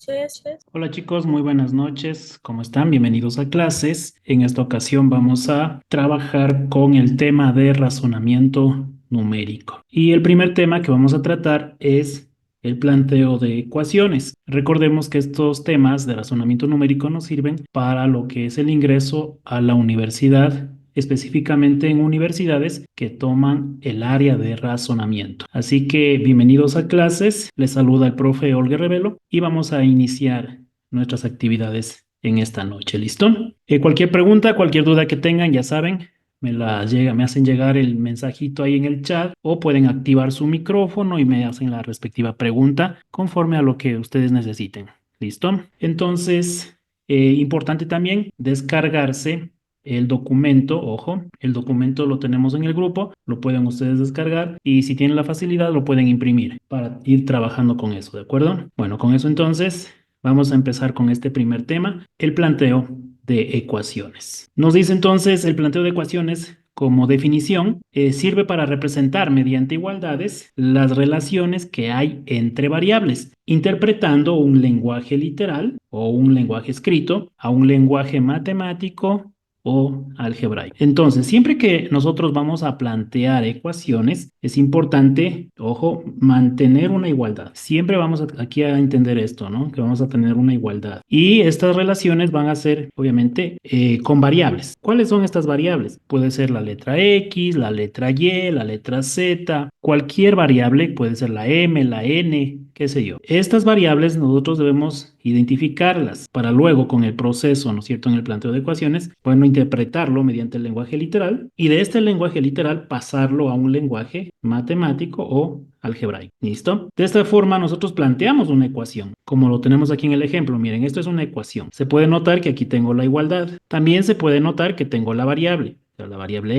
noches. Hola chicos, muy buenas noches. ¿Cómo están? Bienvenidos a clases. En esta ocasión vamos a trabajar con el tema de razonamiento numérico. Y el primer tema que vamos a tratar es el planteo de ecuaciones. Recordemos que estos temas de razonamiento numérico nos sirven para lo que es el ingreso a la universidad, específicamente en universidades que toman el área de razonamiento. Así que bienvenidos a clases, les saluda el profe Olga Revelo y vamos a iniciar nuestras actividades en esta noche. ¿Listo? Cualquier pregunta, cualquier duda que tengan, ya saben, me hacen llegar el mensajito ahí en el chat o pueden activar su micrófono y me hacen la respectiva pregunta conforme a lo que ustedes necesiten. ¿Listo? Entonces, importante también descargarse el documento, ojo, el documento lo tenemos en el grupo, lo pueden ustedes descargar y si tienen la facilidad lo pueden imprimir para ir trabajando con eso, ¿de acuerdo? Bueno, con eso entonces vamos a empezar con este primer tema, el planteo de ecuaciones. Nos dice entonces el planteo de ecuaciones como definición, sirve para representar mediante igualdades las relaciones que hay entre variables, interpretando un lenguaje literal o un lenguaje escrito a un lenguaje matemático o algebraico. Entonces, siempre que nosotros vamos a plantear ecuaciones, es importante, ojo, mantener una igualdad. Siempre vamos aquí a entender esto, ¿no? Que vamos a tener una igualdad. Y estas relaciones van a ser, obviamente, con variables. ¿Cuáles son estas variables? Puede ser la letra X, la letra Y, la letra Z, cualquier variable, puede ser la M, la N, qué sé yo. Estas variables nosotros debemos identificarlas para luego con el proceso, ¿no es cierto?, en el planteo de ecuaciones, bueno, interpretarlo mediante el lenguaje literal y de este lenguaje literal pasarlo a un lenguaje matemático o algebraico. ¿Listo? De esta forma nosotros planteamos una ecuación, como lo tenemos aquí en el ejemplo. Miren, esto es una ecuación. Se puede notar que aquí tengo la igualdad. También se puede notar que tengo la variable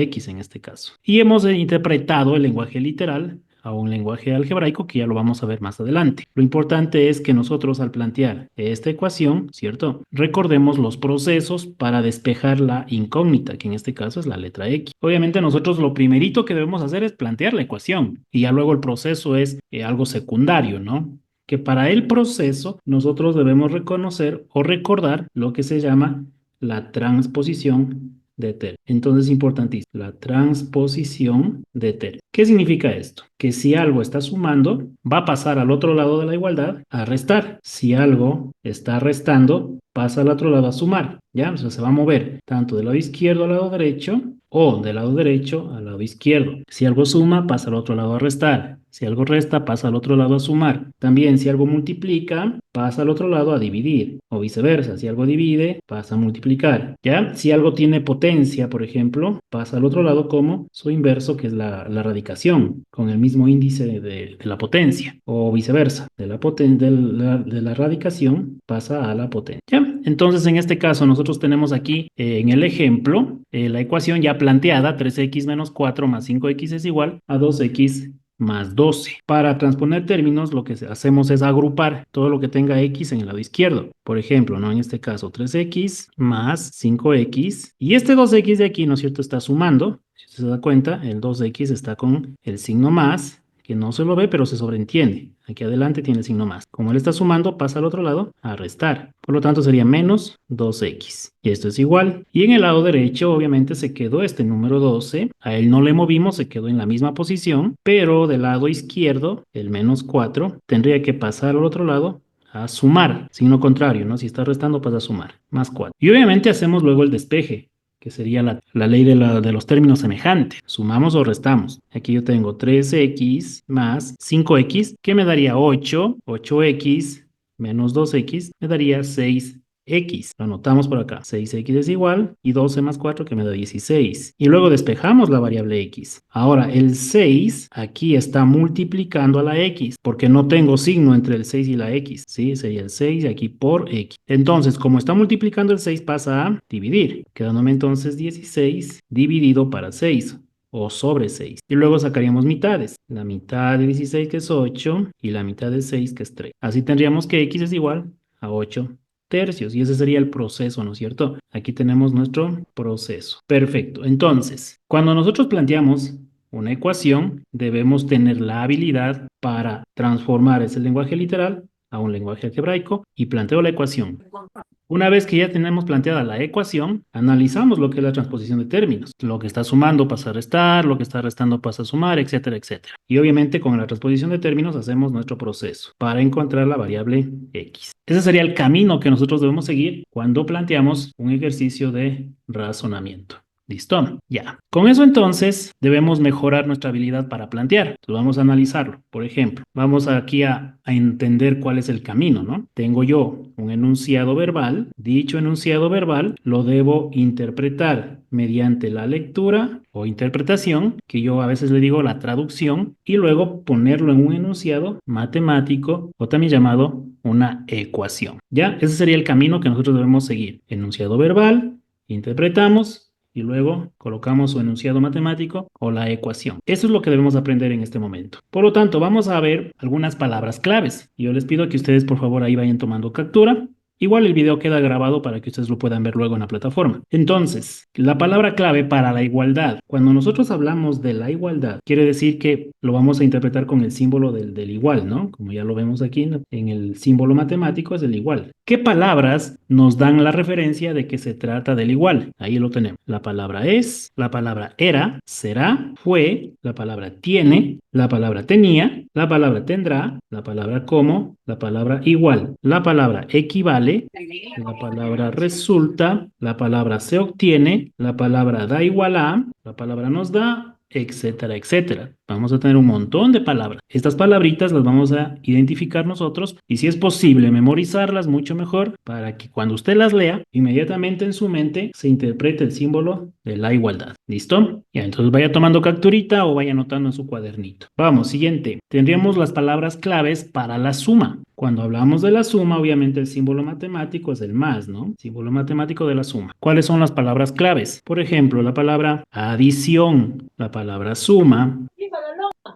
X en este caso. Y hemos interpretado el lenguaje literal a un lenguaje algebraico que ya lo vamos a ver más adelante. Lo importante es que nosotros al plantear esta ecuación, ¿cierto? Recordemos los procesos para despejar la incógnita, que en este caso es la letra X. Obviamente nosotros lo primerito que debemos hacer es plantear la ecuación y ya luego el proceso es algo secundario, ¿no? Que para el proceso nosotros debemos reconocer o recordar lo que se llama la transposición de términos. Entonces es importantísimo, la transposición de términos. ¿Qué significa esto? Que si algo está sumando, va a pasar al otro lado de la igualdad a restar. Si algo está restando, pasa al otro lado a sumar. ¿Ya? O sea, se va a mover tanto del lado izquierdo al lado derecho o del lado derecho al lado izquierdo. Si algo suma, pasa al otro lado a restar. Si algo resta, pasa al otro lado a sumar. También si algo multiplica, pasa al otro lado a dividir. O viceversa, si algo divide, pasa a multiplicar. ¿Ya? Si algo tiene potencia, por ejemplo, pasa al otro lado como su inverso, que es la radicación, con el mismo índice de la potencia. O viceversa, de la radicación pasa a la potencia. ¿Ya? Entonces, en este caso, nosotros tenemos aquí en el ejemplo la ecuación ya planteada, 3x menos 4 más 5x es igual a 2x más 12. Para transponer términos, lo que hacemos es agrupar todo lo que tenga x en el lado izquierdo. Por ejemplo, ¿no? En este caso, 3x más 5x. Y este 2x de aquí, ¿no es cierto?, está sumando. Si se da cuenta, el 2x está con el signo más, que no se lo ve, pero se sobreentiende. Aquí adelante tiene el signo más. Como él está sumando, pasa al otro lado a restar. Por lo tanto, sería menos 2x. Y esto es igual. Y en el lado derecho, obviamente, se quedó este número 12. A él no le movimos, se quedó en la misma posición. Pero del lado izquierdo, el menos 4, tendría que pasar al otro lado a sumar. Signo contrario, ¿no? Si está restando, pasa a sumar. Más 4. Y obviamente hacemos luego el despeje, que sería la ley de los términos semejantes. Sumamos o restamos. Aquí yo tengo 3x más 5x, que me daría 8. 8x menos 2x me daría 6x. Lo anotamos por acá. 6x es igual y 12 más 4 que me da 16. Y luego despejamos la variable x. Ahora el 6 aquí está multiplicando a la x porque no tengo signo entre el 6 y la x. ¿Sí? Sería el 6 y aquí por x. Entonces, como está multiplicando el 6 pasa a dividir. Quedándome entonces 16 dividido para 6 o sobre 6. Y luego sacaríamos mitades. La mitad de 16 que es 8 y la mitad de 6 que es 3. Así tendríamos que x es igual a 8 tercios y ese sería el proceso, ¿no es cierto? Aquí tenemos nuestro proceso. Perfecto. Entonces, cuando nosotros planteamos una ecuación, debemos tener la habilidad para transformar ese lenguaje literal a un lenguaje algebraico y planteo la ecuación. Una vez que ya tenemos planteada la ecuación, analizamos lo que es la transposición de términos. Lo que está sumando pasa a restar, lo que está restando pasa a sumar, etcétera, etcétera. Y obviamente con la transposición de términos hacemos nuestro proceso para encontrar la variable x. Ese sería el camino que nosotros debemos seguir cuando planteamos un ejercicio de razonamiento. ¿Listo? Ya. Con eso entonces debemos mejorar nuestra habilidad para plantear. Entonces vamos a analizarlo. Por ejemplo, vamos aquí a entender cuál es el camino, ¿no? Tengo yo un enunciado verbal. Dicho enunciado verbal lo debo interpretar mediante la lectura o interpretación, que yo a veces le digo la traducción, y luego ponerlo en un enunciado matemático o también llamado una ecuación. ¿Ya? Ese sería el camino que nosotros debemos seguir. Enunciado verbal, interpretamos y luego colocamos su enunciado matemático o la ecuación. Eso es lo que debemos aprender en este momento. Por lo tanto, vamos a ver algunas palabras claves. Yo les pido que ustedes por favor ahí vayan tomando captura. Igual el video queda grabado para que ustedes lo puedan ver luego en la plataforma. Entonces, la palabra clave para la igualdad. Cuando nosotros hablamos de la igualdad, quiere decir que lo vamos a interpretar con el símbolo del igual, ¿no? Como ya lo vemos aquí en el símbolo matemático es el igual. ¿Qué palabras nos dan la referencia de que se trata del igual? Ahí lo tenemos. La palabra es, la palabra era, será, fue, la palabra tiene, la palabra tenía, la palabra tendrá, la palabra como, la palabra igual, la palabra equivale, la palabra resulta, la palabra se obtiene, la palabra da igual a, la palabra nos da, etcétera, etcétera. Vamos a tener un montón de palabras. Estas palabritas las vamos a identificar nosotros y si es posible memorizarlas mucho mejor para que cuando usted las lea, inmediatamente en su mente se interprete el símbolo de la igualdad. ¿Listo? Ya, entonces vaya tomando capturita o vaya anotando en su cuadernito. Vamos, siguiente. Tendríamos las palabras claves para la suma. Cuando hablamos de la suma, obviamente el símbolo matemático es el más, ¿no? Símbolo matemático de la suma. ¿Cuáles son las palabras claves? Por ejemplo, la palabra adición, la palabra suma,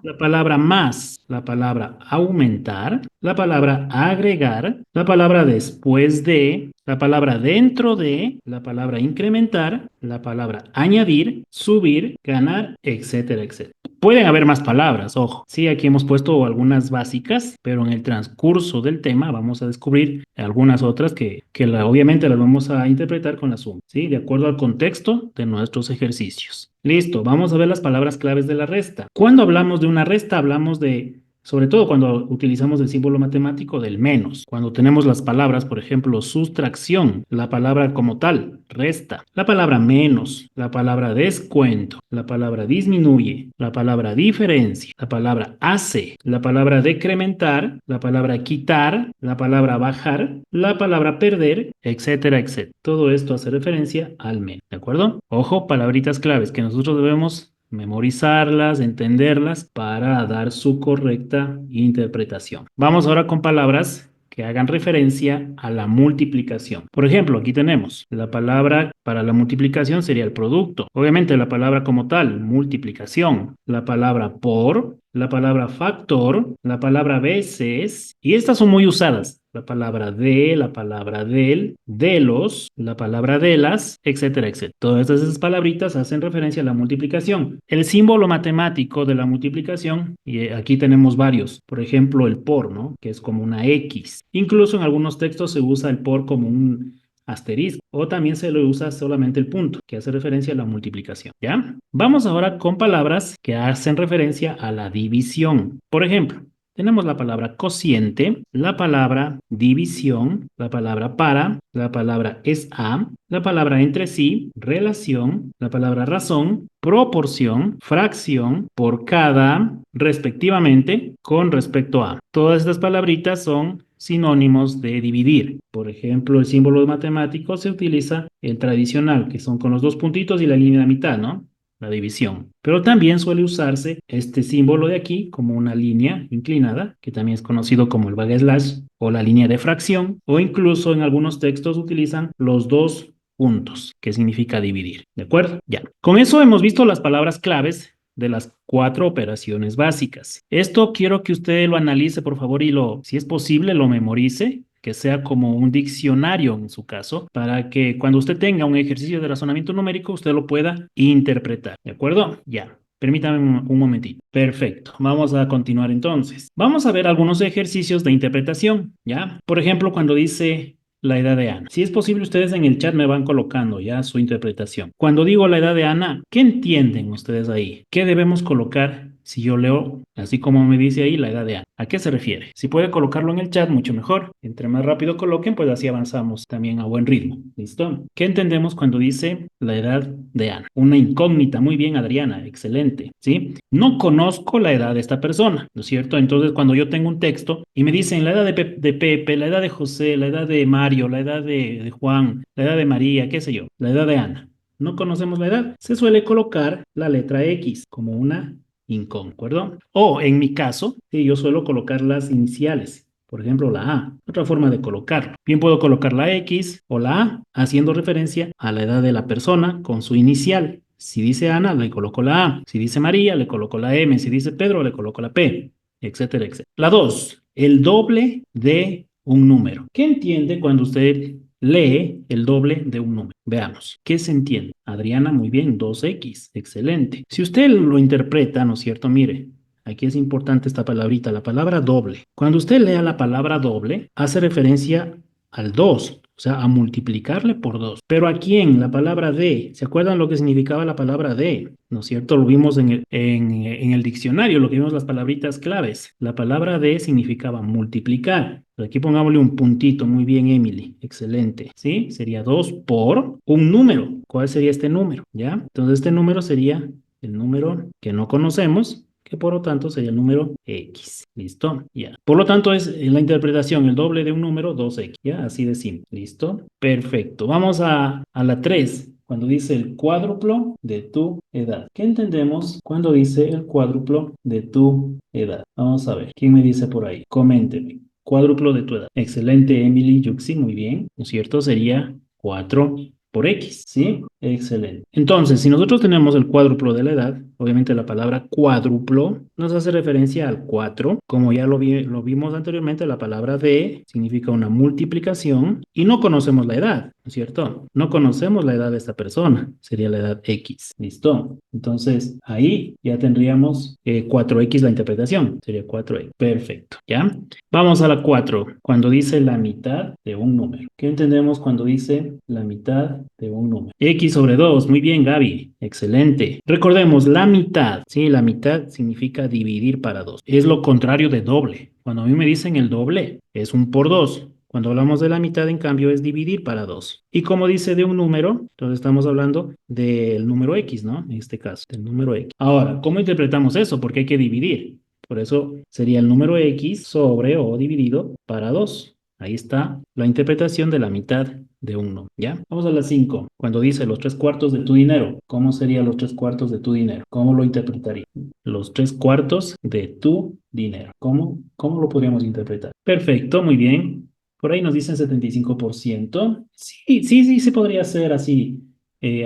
la palabra más, la palabra aumentar, la palabra agregar, la palabra después de, la palabra dentro de, la palabra incrementar, la palabra añadir, subir, ganar, etcétera, etcétera. Pueden haber más palabras, ojo. Sí, aquí hemos puesto algunas básicas, pero en el transcurso del tema vamos a descubrir algunas otras que obviamente las vamos a interpretar con la suma, ¿sí? De acuerdo al contexto de nuestros ejercicios. Listo, vamos a ver las palabras claves de la resta. Cuando hablamos de una resta, hablamos de, sobre todo cuando utilizamos el símbolo matemático del menos. Cuando tenemos las palabras, por ejemplo, sustracción, la palabra como tal, resta, la palabra menos, la palabra descuento, la palabra disminuye, la palabra diferencia, la palabra hace, la palabra decrementar, la palabra quitar, la palabra bajar, la palabra perder, etcétera, etcétera. Todo esto hace referencia al menos, ¿de acuerdo? Ojo, palabritas claves que nosotros debemos memorizarlas, entenderlas para dar su correcta interpretación. Vamos ahora con palabras que hagan referencia a la multiplicación. Por ejemplo, aquí tenemos la palabra para la multiplicación sería el producto. Obviamente la palabra como tal, multiplicación. La palabra por, la palabra factor, la palabra veces, y estas son muy usadas. La palabra de, la palabra del, de los, la palabra de las, etcétera, etcétera. Todas esas palabritas hacen referencia a la multiplicación. El símbolo matemático de la multiplicación, y aquí tenemos varios. Por ejemplo, el por, ¿no? Que es como una X. Incluso en algunos textos se usa el por como un asterisco o también se le usa solamente el punto que hace referencia a la multiplicación, ¿ya? Vamos ahora con palabras que hacen referencia a la división. Por ejemplo, tenemos la palabra cociente, la palabra división, la palabra para, la palabra es a, la palabra entre sí, relación, la palabra razón, proporción, fracción, por cada, respectivamente, con respecto a. Todas estas palabritas son sinónimos de dividir. Por ejemplo, el símbolo matemático se utiliza el tradicional, que son con los dos puntitos y la línea de mitad, ¿no? La división. Pero también suele usarse este símbolo de aquí como una línea inclinada, que también es conocido como el backslash o la línea de fracción, o incluso en algunos textos utilizan los dos puntos, que significa dividir. ¿De acuerdo? Ya. Con eso hemos visto las palabras claves de las 4 operaciones básicas. Esto quiero que usted lo analice, por favor, y si es posible, lo memorice, que sea como un diccionario en su caso, para que cuando usted tenga un ejercicio de razonamiento numérico, usted lo pueda interpretar. ¿De acuerdo? Ya. Permítame un momentito. Perfecto. Vamos a continuar entonces. Vamos a ver algunos ejercicios de interpretación, ¿ya? Por ejemplo, cuando dice la edad de Ana. Si es posible, ustedes en el chat me van colocando ya su interpretación. Cuando digo la edad de Ana, ¿qué entienden ustedes ahí? ¿Qué debemos colocar si yo leo, así como me dice ahí, la edad de Ana? ¿A qué se refiere? Si puede colocarlo en el chat, mucho mejor. Entre más rápido coloquen, pues así avanzamos también a buen ritmo. ¿Listo? ¿Qué entendemos cuando dice la edad de Ana? Una incógnita. Muy bien, Adriana. Excelente. ¿Sí? No conozco la edad de esta persona, ¿no es cierto? Entonces, cuando yo tengo un texto y me dicen la edad de Pepe, la edad de José, la edad de Mario, la edad de Juan, la edad de María, qué sé yo, la edad de Ana. No conocemos la edad. Se suele colocar la letra X como una inconcuerdo. O en mi caso, sí, yo suelo colocar las iniciales. Por ejemplo, la A. Otra forma de colocarlo. Bien puedo colocar la X o la A haciendo referencia a la edad de la persona con su inicial. Si dice Ana, le coloco la A. Si dice María, le coloco la M. Si dice Pedro, le coloco la P, etcétera, etcétera. La 2, el doble de un número. ¿Qué entiende cuando usted lee el doble de un número? Veamos, ¿qué se entiende? Adriana, muy bien, 2x, excelente. Si usted lo interpreta, ¿no es cierto? Mire, aquí es importante esta palabrita, la palabra doble. Cuando usted lea la palabra doble, hace referencia al 2, o sea, a multiplicarle por 2. Pero aquí en la palabra de, ¿se acuerdan lo que significaba la palabra de? ¿No es cierto? Lo vimos en el diccionario, lo que vimos las palabritas claves. La palabra de significaba multiplicar. Pero aquí pongámosle un puntito, muy bien, Emily, excelente. ¿Sí? Sería 2 por un número. ¿Cuál sería este número? ¿Ya? Entonces este número sería el número que no conocemos, que por lo tanto sería el número X. ¿Listo? Ya. Por lo tanto, es la interpretación, el doble de un número, 2X. ¿Ya? Así de simple. ¿Listo? Perfecto. Vamos a la 3. Cuando dice el cuádruplo de tu edad. ¿Qué entendemos cuando dice el cuádruplo de tu edad? Vamos a ver. ¿Quién me dice por ahí? Coménteme. Cuádruplo de tu edad. Excelente, Emily Yuxi. Muy bien. ¿No es cierto? Sería 4 por X, ¿sí? Excelente. Entonces, si nosotros tenemos el cuádruplo de la edad, obviamente la palabra cuádruplo nos hace referencia al 4. Como ya lo vimos anteriormente, la palabra de significa una multiplicación y no conocemos la edad, ¿no es cierto? No conocemos la edad de esta persona, sería la edad X. ¿Listo? Entonces, ahí ya tendríamos 4X la interpretación, sería 4X. Perfecto, ¿ya? Vamos a la 4, cuando dice la mitad de un número. ¿Qué entendemos cuando dice la mitad de un número? X sobre 2, muy bien, Gaby, excelente. Recordemos, la mitad, ¿sí? La mitad significa dividir para 2. Es lo contrario de doble. Cuando a mí me dicen el doble, es un por 2. Cuando hablamos de la mitad, en cambio, es dividir para 2. Y como dice de un número, entonces estamos hablando del número X, ¿no? En este caso, del número X. Ahora, ¿cómo interpretamos eso? Porque hay que dividir. Por eso sería el número X sobre o dividido para 2. Ahí está la interpretación de la mitad de un número, ¿ya? Vamos a la 5. Cuando dice los 3/4 de tu dinero, ¿cómo sería los 3/4 de tu dinero? ¿Cómo lo interpretaría? Los 3/4 de tu dinero. ¿Cómo lo podríamos interpretar? Perfecto, muy bien. Por ahí nos dicen 75%. Sí, sí, sí, se podría hacer así,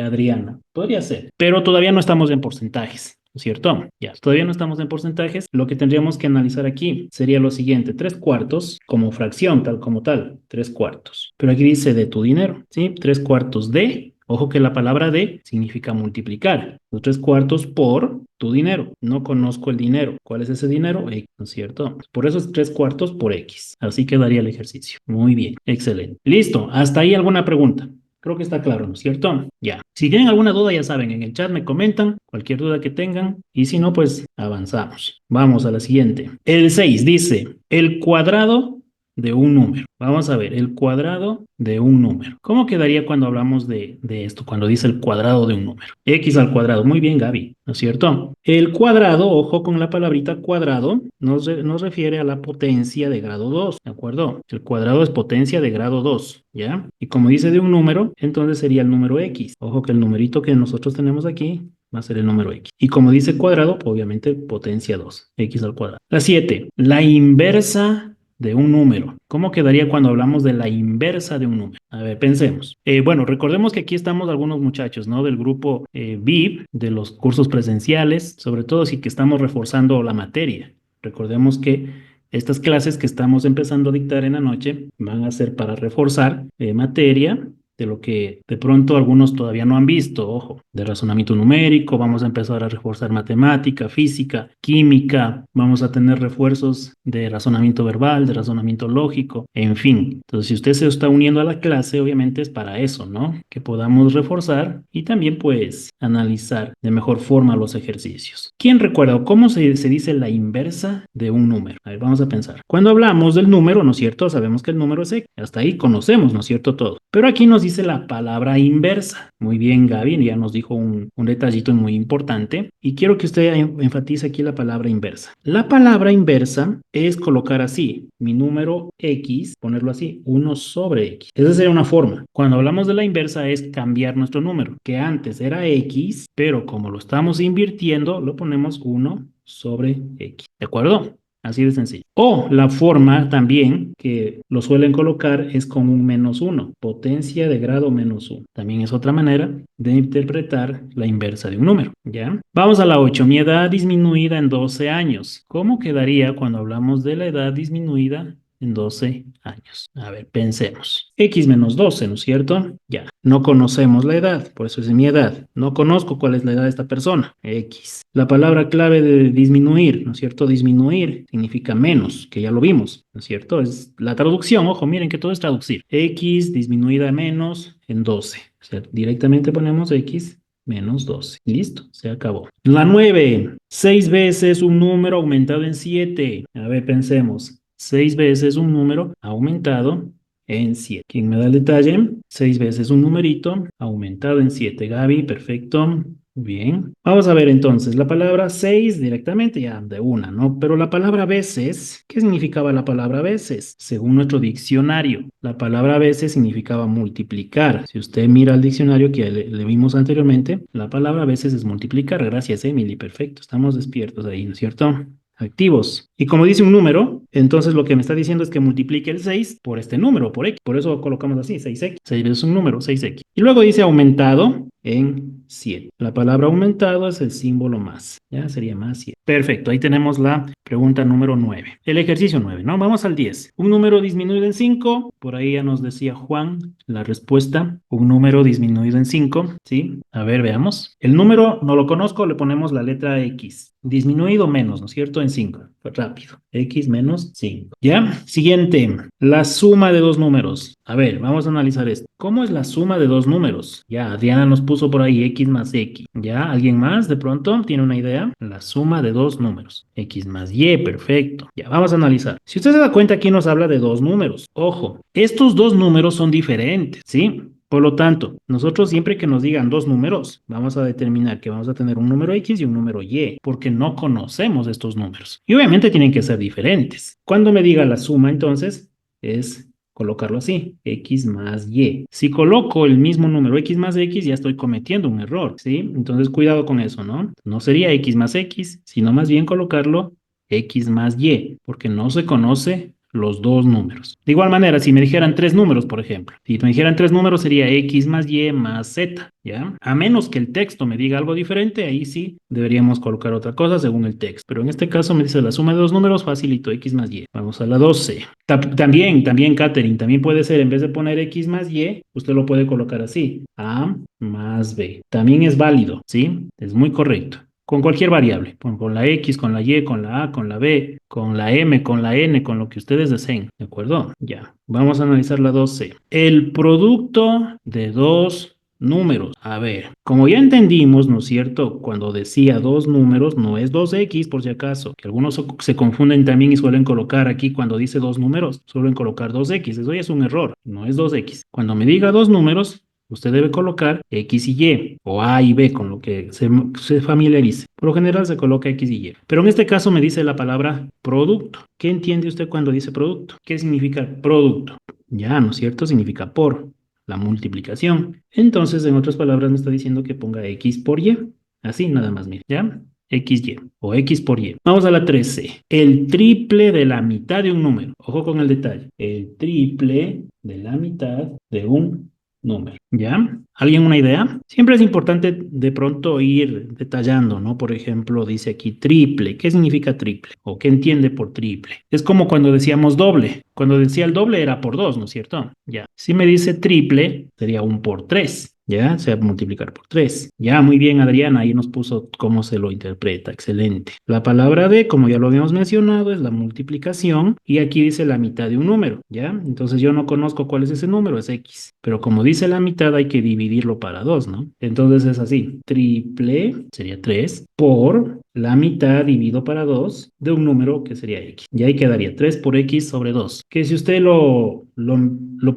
Adriana. Podría ser. Pero todavía no estamos en porcentajes. ¿No es cierto? Ya, todavía no estamos en porcentajes. Lo que tendríamos que analizar aquí sería lo siguiente: 3/4 como fracción, tal como tal, 3/4. Pero aquí dice de tu dinero, ¿sí? 3/4 de, ojo que la palabra de significa multiplicar. Los 3/4 por tu dinero. No conozco el dinero. ¿Cuál es ese dinero? X, ¿no es cierto? Por eso es 3/4 por X. Así quedaría el ejercicio. Muy bien, excelente. Listo, ¿hasta ahí alguna pregunta? Creo que está claro, ¿no es cierto? Ya. Si tienen alguna duda, ya saben, en el chat me comentan cualquier duda que tengan y si no, pues avanzamos. Vamos a la siguiente. El 6 dice, el cuadrado de un número. Vamos a ver, el cuadrado de un número. ¿Cómo quedaría cuando hablamos de esto? Cuando dice el cuadrado de un número. X al cuadrado. Muy bien, Gaby, ¿no es cierto? El cuadrado, ojo con la palabrita cuadrado, nos refiere a la potencia de grado 2, ¿de acuerdo? El cuadrado es potencia de grado 2, ¿ya? Y como dice de un número, entonces sería el número X. Ojo que el numerito que nosotros tenemos aquí va a ser el número X. Y como dice cuadrado, obviamente potencia 2, X al cuadrado. La 7, la inversa de un número. ¿Cómo quedaría cuando hablamos de la inversa de un número? A ver, pensemos. Bueno, recordemos que aquí estamos algunos muchachos, ¿no? Del grupo VIP, de los cursos presenciales, sobre todo si que estamos reforzando la materia. Recordemos que estas clases que estamos empezando a dictar en la noche van a ser para reforzar materia, de lo que de pronto algunos todavía no han visto, ojo, de razonamiento numérico, vamos a empezar a reforzar matemática, física, química, vamos a tener refuerzos de razonamiento verbal, de razonamiento lógico, en fin. Entonces, si usted se está uniendo a la clase, obviamente es para eso, ¿no? Que podamos reforzar y también pues analizar de mejor forma los ejercicios. ¿Quién recuerda cómo se dice la inversa de un número? A ver, vamos a pensar. Cuando hablamos del número, ¿no es cierto? Sabemos que el número es X. Hasta ahí conocemos, ¿no es cierto? Todo. Pero aquí nos dice la palabra inversa. Muy bien, Gaby, ya nos dijo un detallito muy importante. Y quiero que usted enfatice aquí la palabra inversa. La palabra inversa es colocar así, mi número X, ponerlo así, 1 sobre X. Esa sería una forma. Cuando hablamos de la inversa es cambiar nuestro número, que antes era X, pero como lo estamos invirtiendo, lo ponemos 1 sobre X. ¿De acuerdo? Así de sencillo. O la forma también que lo suelen colocar es con un -1, potencia de grado -1. También es otra manera de interpretar la inversa de un número, ¿ya? Vamos a la 8. Mi edad disminuida en 12 años. ¿Cómo quedaría cuando hablamos de la edad disminuida en 12 años? A ver, pensemos. X menos 12, ¿no es cierto? Ya. No conocemos la edad, por eso es mi edad. No conozco cuál es la edad de esta persona. X. La palabra clave de disminuir, ¿no es cierto? Disminuir significa menos, que ya lo vimos, ¿no es cierto? Es la traducción, ojo, miren que todo es traducir. X disminuida a menos en 12. O sea, directamente ponemos X menos 12. Listo, se acabó. La 9. 6 veces un número aumentado en 7. A ver, pensemos. 6 veces un número aumentado en 7. ¿Quién me da el detalle? 6 veces un numerito aumentado en 7. Gaby, perfecto. Bien. Vamos a ver entonces la palabra 6 directamente ya de una, ¿no? Pero la palabra veces, ¿qué significaba la palabra veces? Según nuestro diccionario, la palabra veces significaba multiplicar. Si usted mira el diccionario que le vimos anteriormente, la palabra veces es multiplicar. Gracias, Emily. Perfecto. Estamos despiertos ahí, ¿no es cierto? Activos. Y como dice un número, entonces lo que me está diciendo es que multiplique el 6 por este número, por X. Por eso colocamos así, 6X. 6 veces un número, 6X. Y luego dice aumentado en 7. La palabra aumentado es el símbolo más. Ya sería más 7. Perfecto, ahí tenemos la pregunta número 9. El ejercicio 9, ¿no? Vamos al 10. Un número disminuido en 5. Por ahí ya nos decía Juan la respuesta. Un número disminuido en 5. ¿Sí? A ver, veamos. El número no lo conozco, le ponemos la letra X. Disminuido menos, ¿no es cierto? En 5. Pues rápido. X menos 5. ¿Ya? Siguiente. La suma de dos números. A ver, vamos a analizar esto. ¿Cómo es la suma de dos números? Ya, Adriana nos puso por ahí X más X. ¿Ya? ¿Alguien más de pronto tiene una idea? La suma de dos números. X más Y, perfecto. Ya, vamos a analizar. Si usted se da cuenta, aquí nos habla de dos números. Ojo, estos dos números son diferentes, ¿sí? Por lo tanto, nosotros siempre que nos digan dos números, vamos a determinar que vamos a tener un número X y un número Y, porque no conocemos estos números. Y obviamente tienen que ser diferentes. Cuando me diga la suma, entonces, es colocarlo así, X más Y. Si coloco el mismo número X más X, ya estoy cometiendo un error, ¿sí? Entonces, cuidado con eso, ¿no? No sería X más X, sino más bien colocarlo X más Y, porque no se conoce los dos números. De igual manera, si me dijeran tres números, por ejemplo, si me dijeran tres números sería X más Y más Z, ¿ya? A menos que el texto me diga algo diferente, ahí sí deberíamos colocar otra cosa según el texto. Pero en este caso me dice la suma de dos números, facilito, X más Y. Vamos a la 12. También, Katherine, también puede ser, en vez de poner X más Y, usted lo puede colocar así, A más B. También es válido, ¿sí? Es muy correcto. Con cualquier variable, con la X, con la Y, con la A, con la B, con la M, con la N, con lo que ustedes deseen, ¿de acuerdo? Ya, vamos a analizar la 12. El producto de dos números. A ver, como ya entendimos, ¿no es cierto? Cuando decía dos números, no es 2X por si acaso, que algunos se confunden también y suelen colocar aquí cuando dice dos números, suelen colocar 2X, eso ya es un error, no es 2X. Cuando me diga dos números, usted debe colocar X y Y, o A y B, con lo que se familiarice. Por lo general se coloca X y Y. Pero en este caso me dice la palabra producto. ¿Qué entiende usted cuando dice producto? ¿Qué significa producto? Ya, ¿no es cierto? Significa por la multiplicación. Entonces, en otras palabras, me está diciendo que ponga X por Y. Así nada más, mire, ¿ya? XY o X por Y. Vamos a la 13. El triple de la mitad de un número. Ojo con el detalle. El triple de la mitad de un número. ¿Ya? ¿Alguien una idea? Siempre es importante de pronto ir detallando, ¿no? Por ejemplo, dice aquí triple. ¿Qué significa triple? ¿O qué entiende por triple? Es como cuando decíamos doble. Cuando decía el doble era por 2, ¿no es cierto? Ya. Si me dice triple, sería un por 3. ¿Ya? Se va a multiplicar por 3. Ya, muy bien, Adriana, ahí nos puso cómo se lo interpreta. Excelente. La palabra de, como ya lo habíamos mencionado, es la multiplicación y aquí dice la mitad de un número, ¿ya? Entonces yo no conozco cuál es ese número, es X. Pero como dice la mitad, hay que dividirlo para 2, ¿no? Entonces es así. Triple sería 3 por la mitad dividido para 2 de un número que sería X. Y ahí quedaría 3 por X sobre 2. Que si usted lo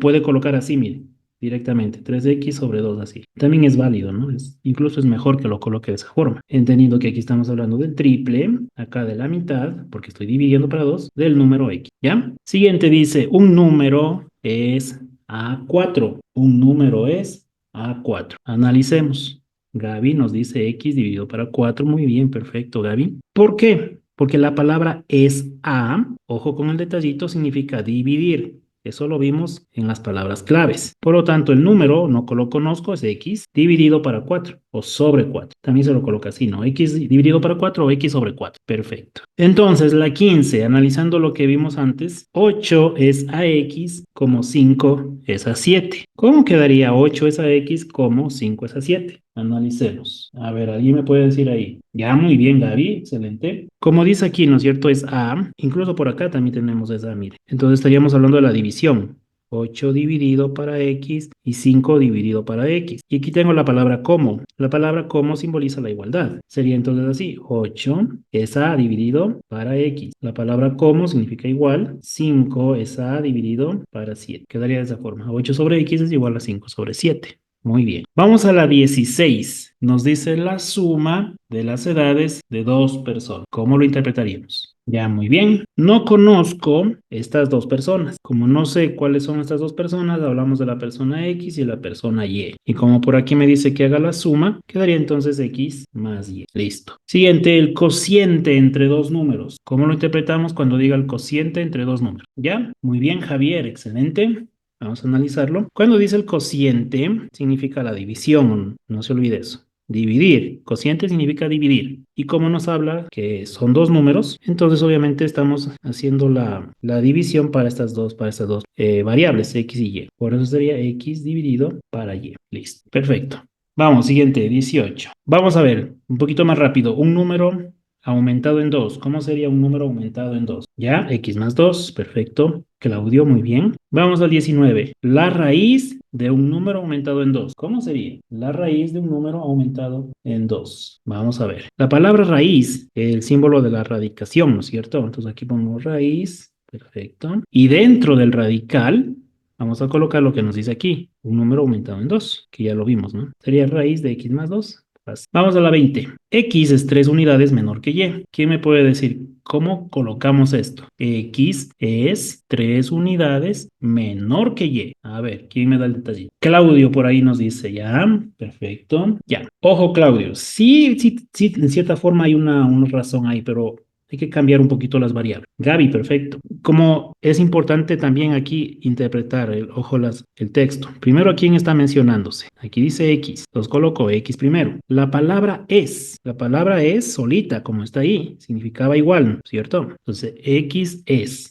puede colocar así, mire directamente, 3x sobre 2 así. También es válido, ¿no? Incluso es mejor que lo coloque de esa forma, entendiendo que aquí estamos hablando del triple, acá de la mitad, porque estoy dividiendo para 2, del número x, ¿ya? Siguiente dice, un número es A4. Un número es A4. Analicemos. Gaby nos dice x dividido para 4. Muy bien, perfecto, Gaby. ¿Por qué? Porque la palabra es A, ojo con el detallito, significa dividir. Eso lo vimos en las palabras claves. Por lo tanto, el número, no lo conozco, es x dividido para 4 o sobre 4. También se lo coloca así, ¿no? X dividido para 4 o x sobre 4. Perfecto. Entonces, la 15, analizando lo que vimos antes, 8 es a x como 5 es a 7. ¿Cómo quedaría 8 es a x como 5 es a 7? Analicemos. A ver, ¿alguien me puede decir ahí? Ya, muy bien, Gaby, excelente. Como dice aquí, ¿no es cierto? Es A, incluso por acá también tenemos esa, mire. Entonces estaríamos hablando de la división. 8 dividido para x y 5 dividido para x. Y aquí tengo la palabra como. La palabra como simboliza la igualdad. Sería entonces así, 8 es a dividido para x. La palabra como significa igual, 5 es a dividido para 7. Quedaría de esa forma. 8 sobre x es igual a 5 sobre 7. Muy bien. Vamos a la 16. Nos dice la suma de las edades de dos personas. ¿Cómo lo interpretaríamos? Ya, muy bien. No conozco estas dos personas. Como no sé cuáles son estas dos personas, hablamos de la persona X y la persona Y. Y como por aquí me dice que haga la suma, quedaría entonces X más Y. Listo. Siguiente, el cociente entre dos números. ¿Cómo lo interpretamos cuando diga el cociente entre dos números? ¿Ya? Muy bien, Javier. Excelente. Vamos a analizarlo. Cuando dice el cociente, significa la división, no se olvide eso. Dividir. Cociente significa dividir. Y como nos habla que son dos números, entonces obviamente estamos haciendo la división para estas dos variables, x y y. Por eso sería x dividido para y. Listo. Perfecto. Vamos, siguiente, 18. Vamos a ver, un poquito más rápido. Un número aumentado en 2. ¿Cómo sería un número aumentado en 2? Ya, x más 2, perfecto. Claudio, muy bien. Vamos al 19. La raíz de un número aumentado en 2. ¿Cómo sería? La raíz de un número aumentado en 2. Vamos a ver. La palabra raíz, el símbolo de la radicación, ¿no es cierto? Entonces aquí ponemos raíz, perfecto. Y dentro del radical, vamos a colocar lo que nos dice aquí, un número aumentado en 2, que ya lo vimos, ¿no? Sería raíz de x más 2. Vamos a la 20. X es 3 unidades menor que Y. ¿Quién me puede decir cómo colocamos esto? X es 3 unidades menor que Y. A ver, ¿quién me da el detalle? Claudio por ahí nos dice, ya, perfecto. Ya. Ojo, Claudio. Sí, sí, sí, en cierta forma hay una razón ahí, pero hay que cambiar un poquito las variables. Gaby, perfecto. Como es importante también aquí interpretar, el texto. Primero, ¿a quién está mencionándose? Aquí dice X. Los coloco X primero. La palabra es solita, como está ahí. Significaba igual, ¿no? ¿Cierto? Entonces, X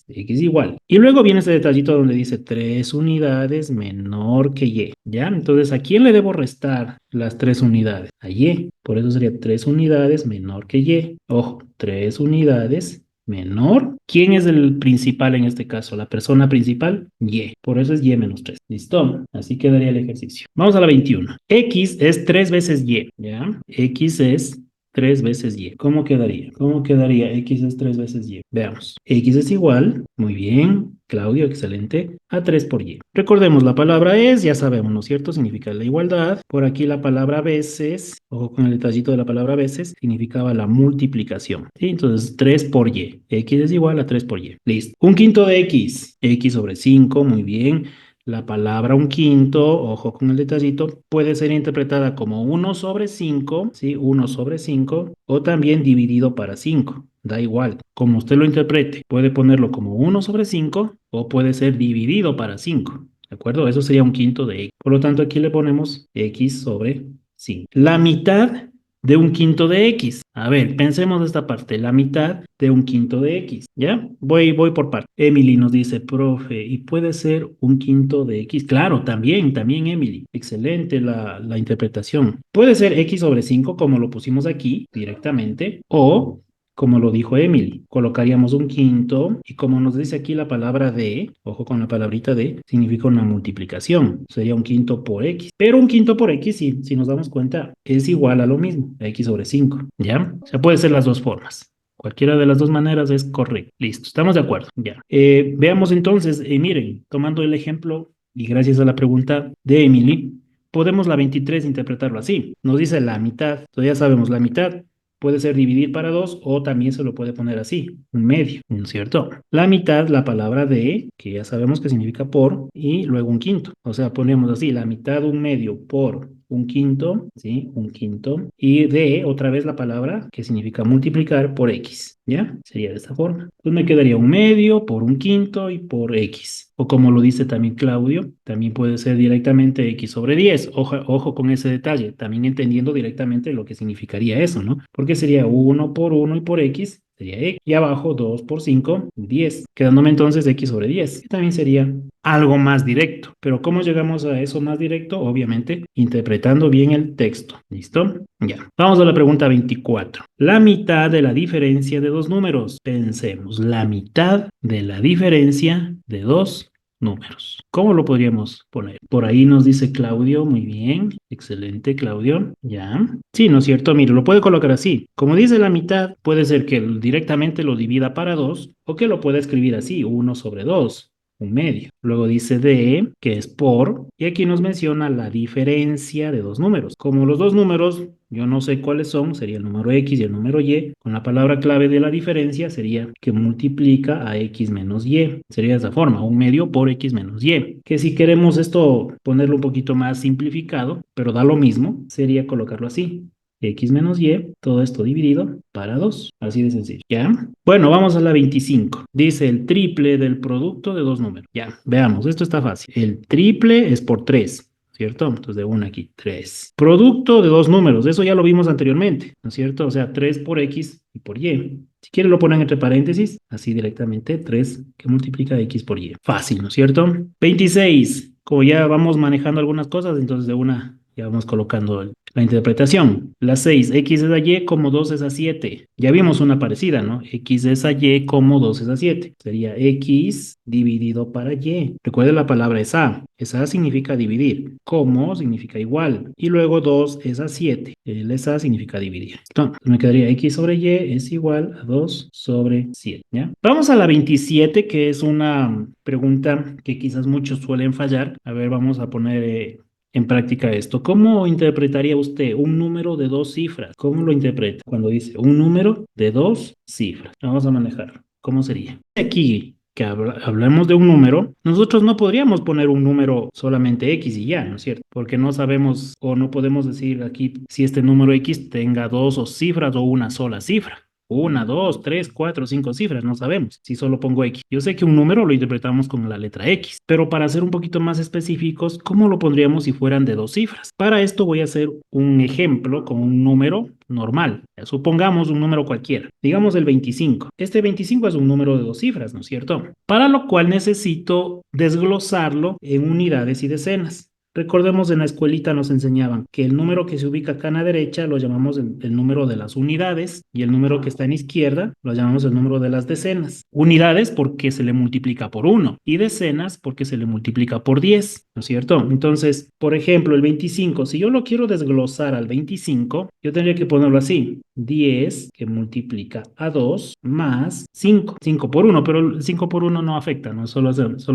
igual. Y luego viene ese detallito donde dice 3 unidades menor que Y. ¿Ya? Entonces, ¿a quién le debo restar las 3 unidades? A Y. Por eso sería 3 unidades menor que Y. Ojo, 3 unidades menor. ¿Quién es el principal en este caso? La persona principal, Y. Por eso es Y menos 3. ¿Listo? Así quedaría el ejercicio. Vamos a la 21. X es 3 veces Y. ¿Ya? X es 3 veces Y. ¿Cómo quedaría? ¿Cómo quedaría? X es 3 veces Y. Veamos. X es igual, muy bien, Claudio, excelente, a 3 por Y. Recordemos, la palabra es, ya sabemos, ¿no es cierto? Significa la igualdad. Por aquí la palabra veces, ojo con el detallito de la palabra veces, significaba la multiplicación. ¿Sí? Entonces, 3 por Y. X es igual a 3 por Y. Listo. Un quinto de X. X sobre 5, muy bien. La palabra un quinto, ojo con el detallito, puede ser interpretada como 1 sobre 5, ¿sí? 1 sobre 5, o también dividido para 5. Da igual, como usted lo interprete. Puede ponerlo como 1 sobre 5 o puede ser dividido para 5. ¿de acuerdo? Eso sería un quinto de x. Por lo tanto, aquí le ponemos x sobre 5. La mitad de un quinto de x. A ver, pensemos esta parte, la mitad de un quinto de x, ¿ya? Voy por parte. Emily nos dice, profe, ¿y puede ser un quinto de x? Claro, también Emily. Excelente la interpretación. Puede ser x sobre 5 como lo pusimos aquí directamente, o como lo dijo Emily, colocaríamos un quinto y como nos dice aquí la palabra de, ojo con la palabrita de, significa una multiplicación. Sería un quinto por x. Pero un quinto por x, si nos damos cuenta, es igual a lo mismo, a x sobre 5, ¿ya? O sea, puede ser las dos formas. Cualquiera de las dos maneras es correcto. Listo, estamos de acuerdo. Ya. Veamos entonces, miren, tomando el ejemplo y gracias a la pregunta de Emily, podemos la 23 interpretarlo así. Nos dice la mitad. Entonces ya sabemos, la mitad puede ser dividir para 2 o también se lo puede poner así, un medio, ¿no es cierto? La mitad, la palabra de, que ya sabemos que significa por, y luego un quinto. O sea, ponemos así, la mitad un medio por un quinto, ¿sí? Un quinto. Y de, otra vez la palabra que significa multiplicar por x, ¿ya? Sería de esta forma. Entonces me quedaría un medio por un quinto y por x. O como lo dice también Claudio, también puede ser directamente x sobre 10. Ojo con ese detalle, también entendiendo directamente lo que significaría eso, ¿no? Porque sería uno por 1 y por x sería x. Y abajo 2 por 5, 10. Quedándome entonces x sobre 10. Que también sería algo más directo. Pero ¿cómo llegamos a eso más directo? Obviamente, interpretando bien el texto. ¿Listo? Ya. Vamos a la pregunta 24. La mitad de la diferencia de dos números. Pensemos, la mitad de la diferencia de dos números. ¿Cómo lo podríamos poner? Por ahí nos dice Claudio, muy bien, excelente Claudio, ya. Sí, ¿no es cierto? Mire, lo puede colocar así. Como dice la mitad, puede ser que directamente lo divida para 2 o que lo pueda escribir así, 1 sobre 2 un medio. Luego dice de, que es por, y aquí nos menciona la diferencia de dos números. Como los dos números, yo no sé cuáles son, sería el número x y el número y, con la palabra clave de la diferencia sería que multiplica a x menos y. Sería de esa forma, un medio por x menos y. Que si queremos esto ponerlo un poquito más simplificado, pero da lo mismo, sería colocarlo así x menos y, todo esto dividido para 2. Así de sencillo, ¿ya? Bueno, vamos a la 25. Dice el triple del producto de dos números. Ya, veamos, esto está fácil. El triple es por 3. ¿Cierto? Entonces de 1 aquí, 3. Producto de dos números, eso ya lo vimos anteriormente, ¿no es cierto? O sea, 3 por x y por y. Si quieren lo ponen entre paréntesis, así directamente, 3 que multiplica x por y. Fácil, ¿no es cierto? 26. Como ya vamos manejando algunas cosas, entonces de una ya vamos colocando la interpretación. La 6, x es a y como 2 es a 7. Ya vimos una parecida, ¿no? X es a y como 2 es a 7. Sería x dividido para y. Recuerden la palabra es a. Es a significa dividir. Como significa igual. Y luego 2 es a 7. El es a significa dividir. Entonces me quedaría x sobre y es igual a 2 sobre 7. ¿Ya? Vamos a la 27, que es una pregunta que quizás muchos suelen fallar. A ver, vamos a poner en práctica esto. ¿Cómo interpretaría usted un número de dos cifras? ¿Cómo lo interpreta cuando dice un número de dos cifras? Vamos a manejar. ¿Cómo sería? Aquí que hablamos de un número, nosotros no podríamos poner un número solamente X y ya, ¿no es cierto? Porque no sabemos o no podemos decir aquí si este número X tenga dos o cifras o una sola cifra. Una, dos, tres, cuatro, cinco cifras, no sabemos si solo pongo X. Yo sé que un número lo interpretamos con la letra X, pero para ser un poquito más específicos, ¿cómo lo pondríamos si fueran de dos cifras? Para esto voy a hacer un ejemplo con un número normal. Supongamos un número cualquiera, digamos el 25. Este 25 es un número de dos cifras, ¿no es cierto? Para lo cual necesito desglosarlo en unidades y decenas. Recordemos en la escuelita nos enseñaban que el número que se ubica acá a la derecha lo llamamos el número de las unidades y el número que está en la izquierda lo llamamos el número de las decenas. Unidades porque se le multiplica por 1 y decenas porque se le multiplica por 10, ¿no es cierto? Entonces, por ejemplo, el 25, si yo lo quiero desglosar al 25, yo tendría que ponerlo así. 10 que multiplica a 2 más 5. 5 por 1, pero el 5 por 1 no afecta, ¿no? Solo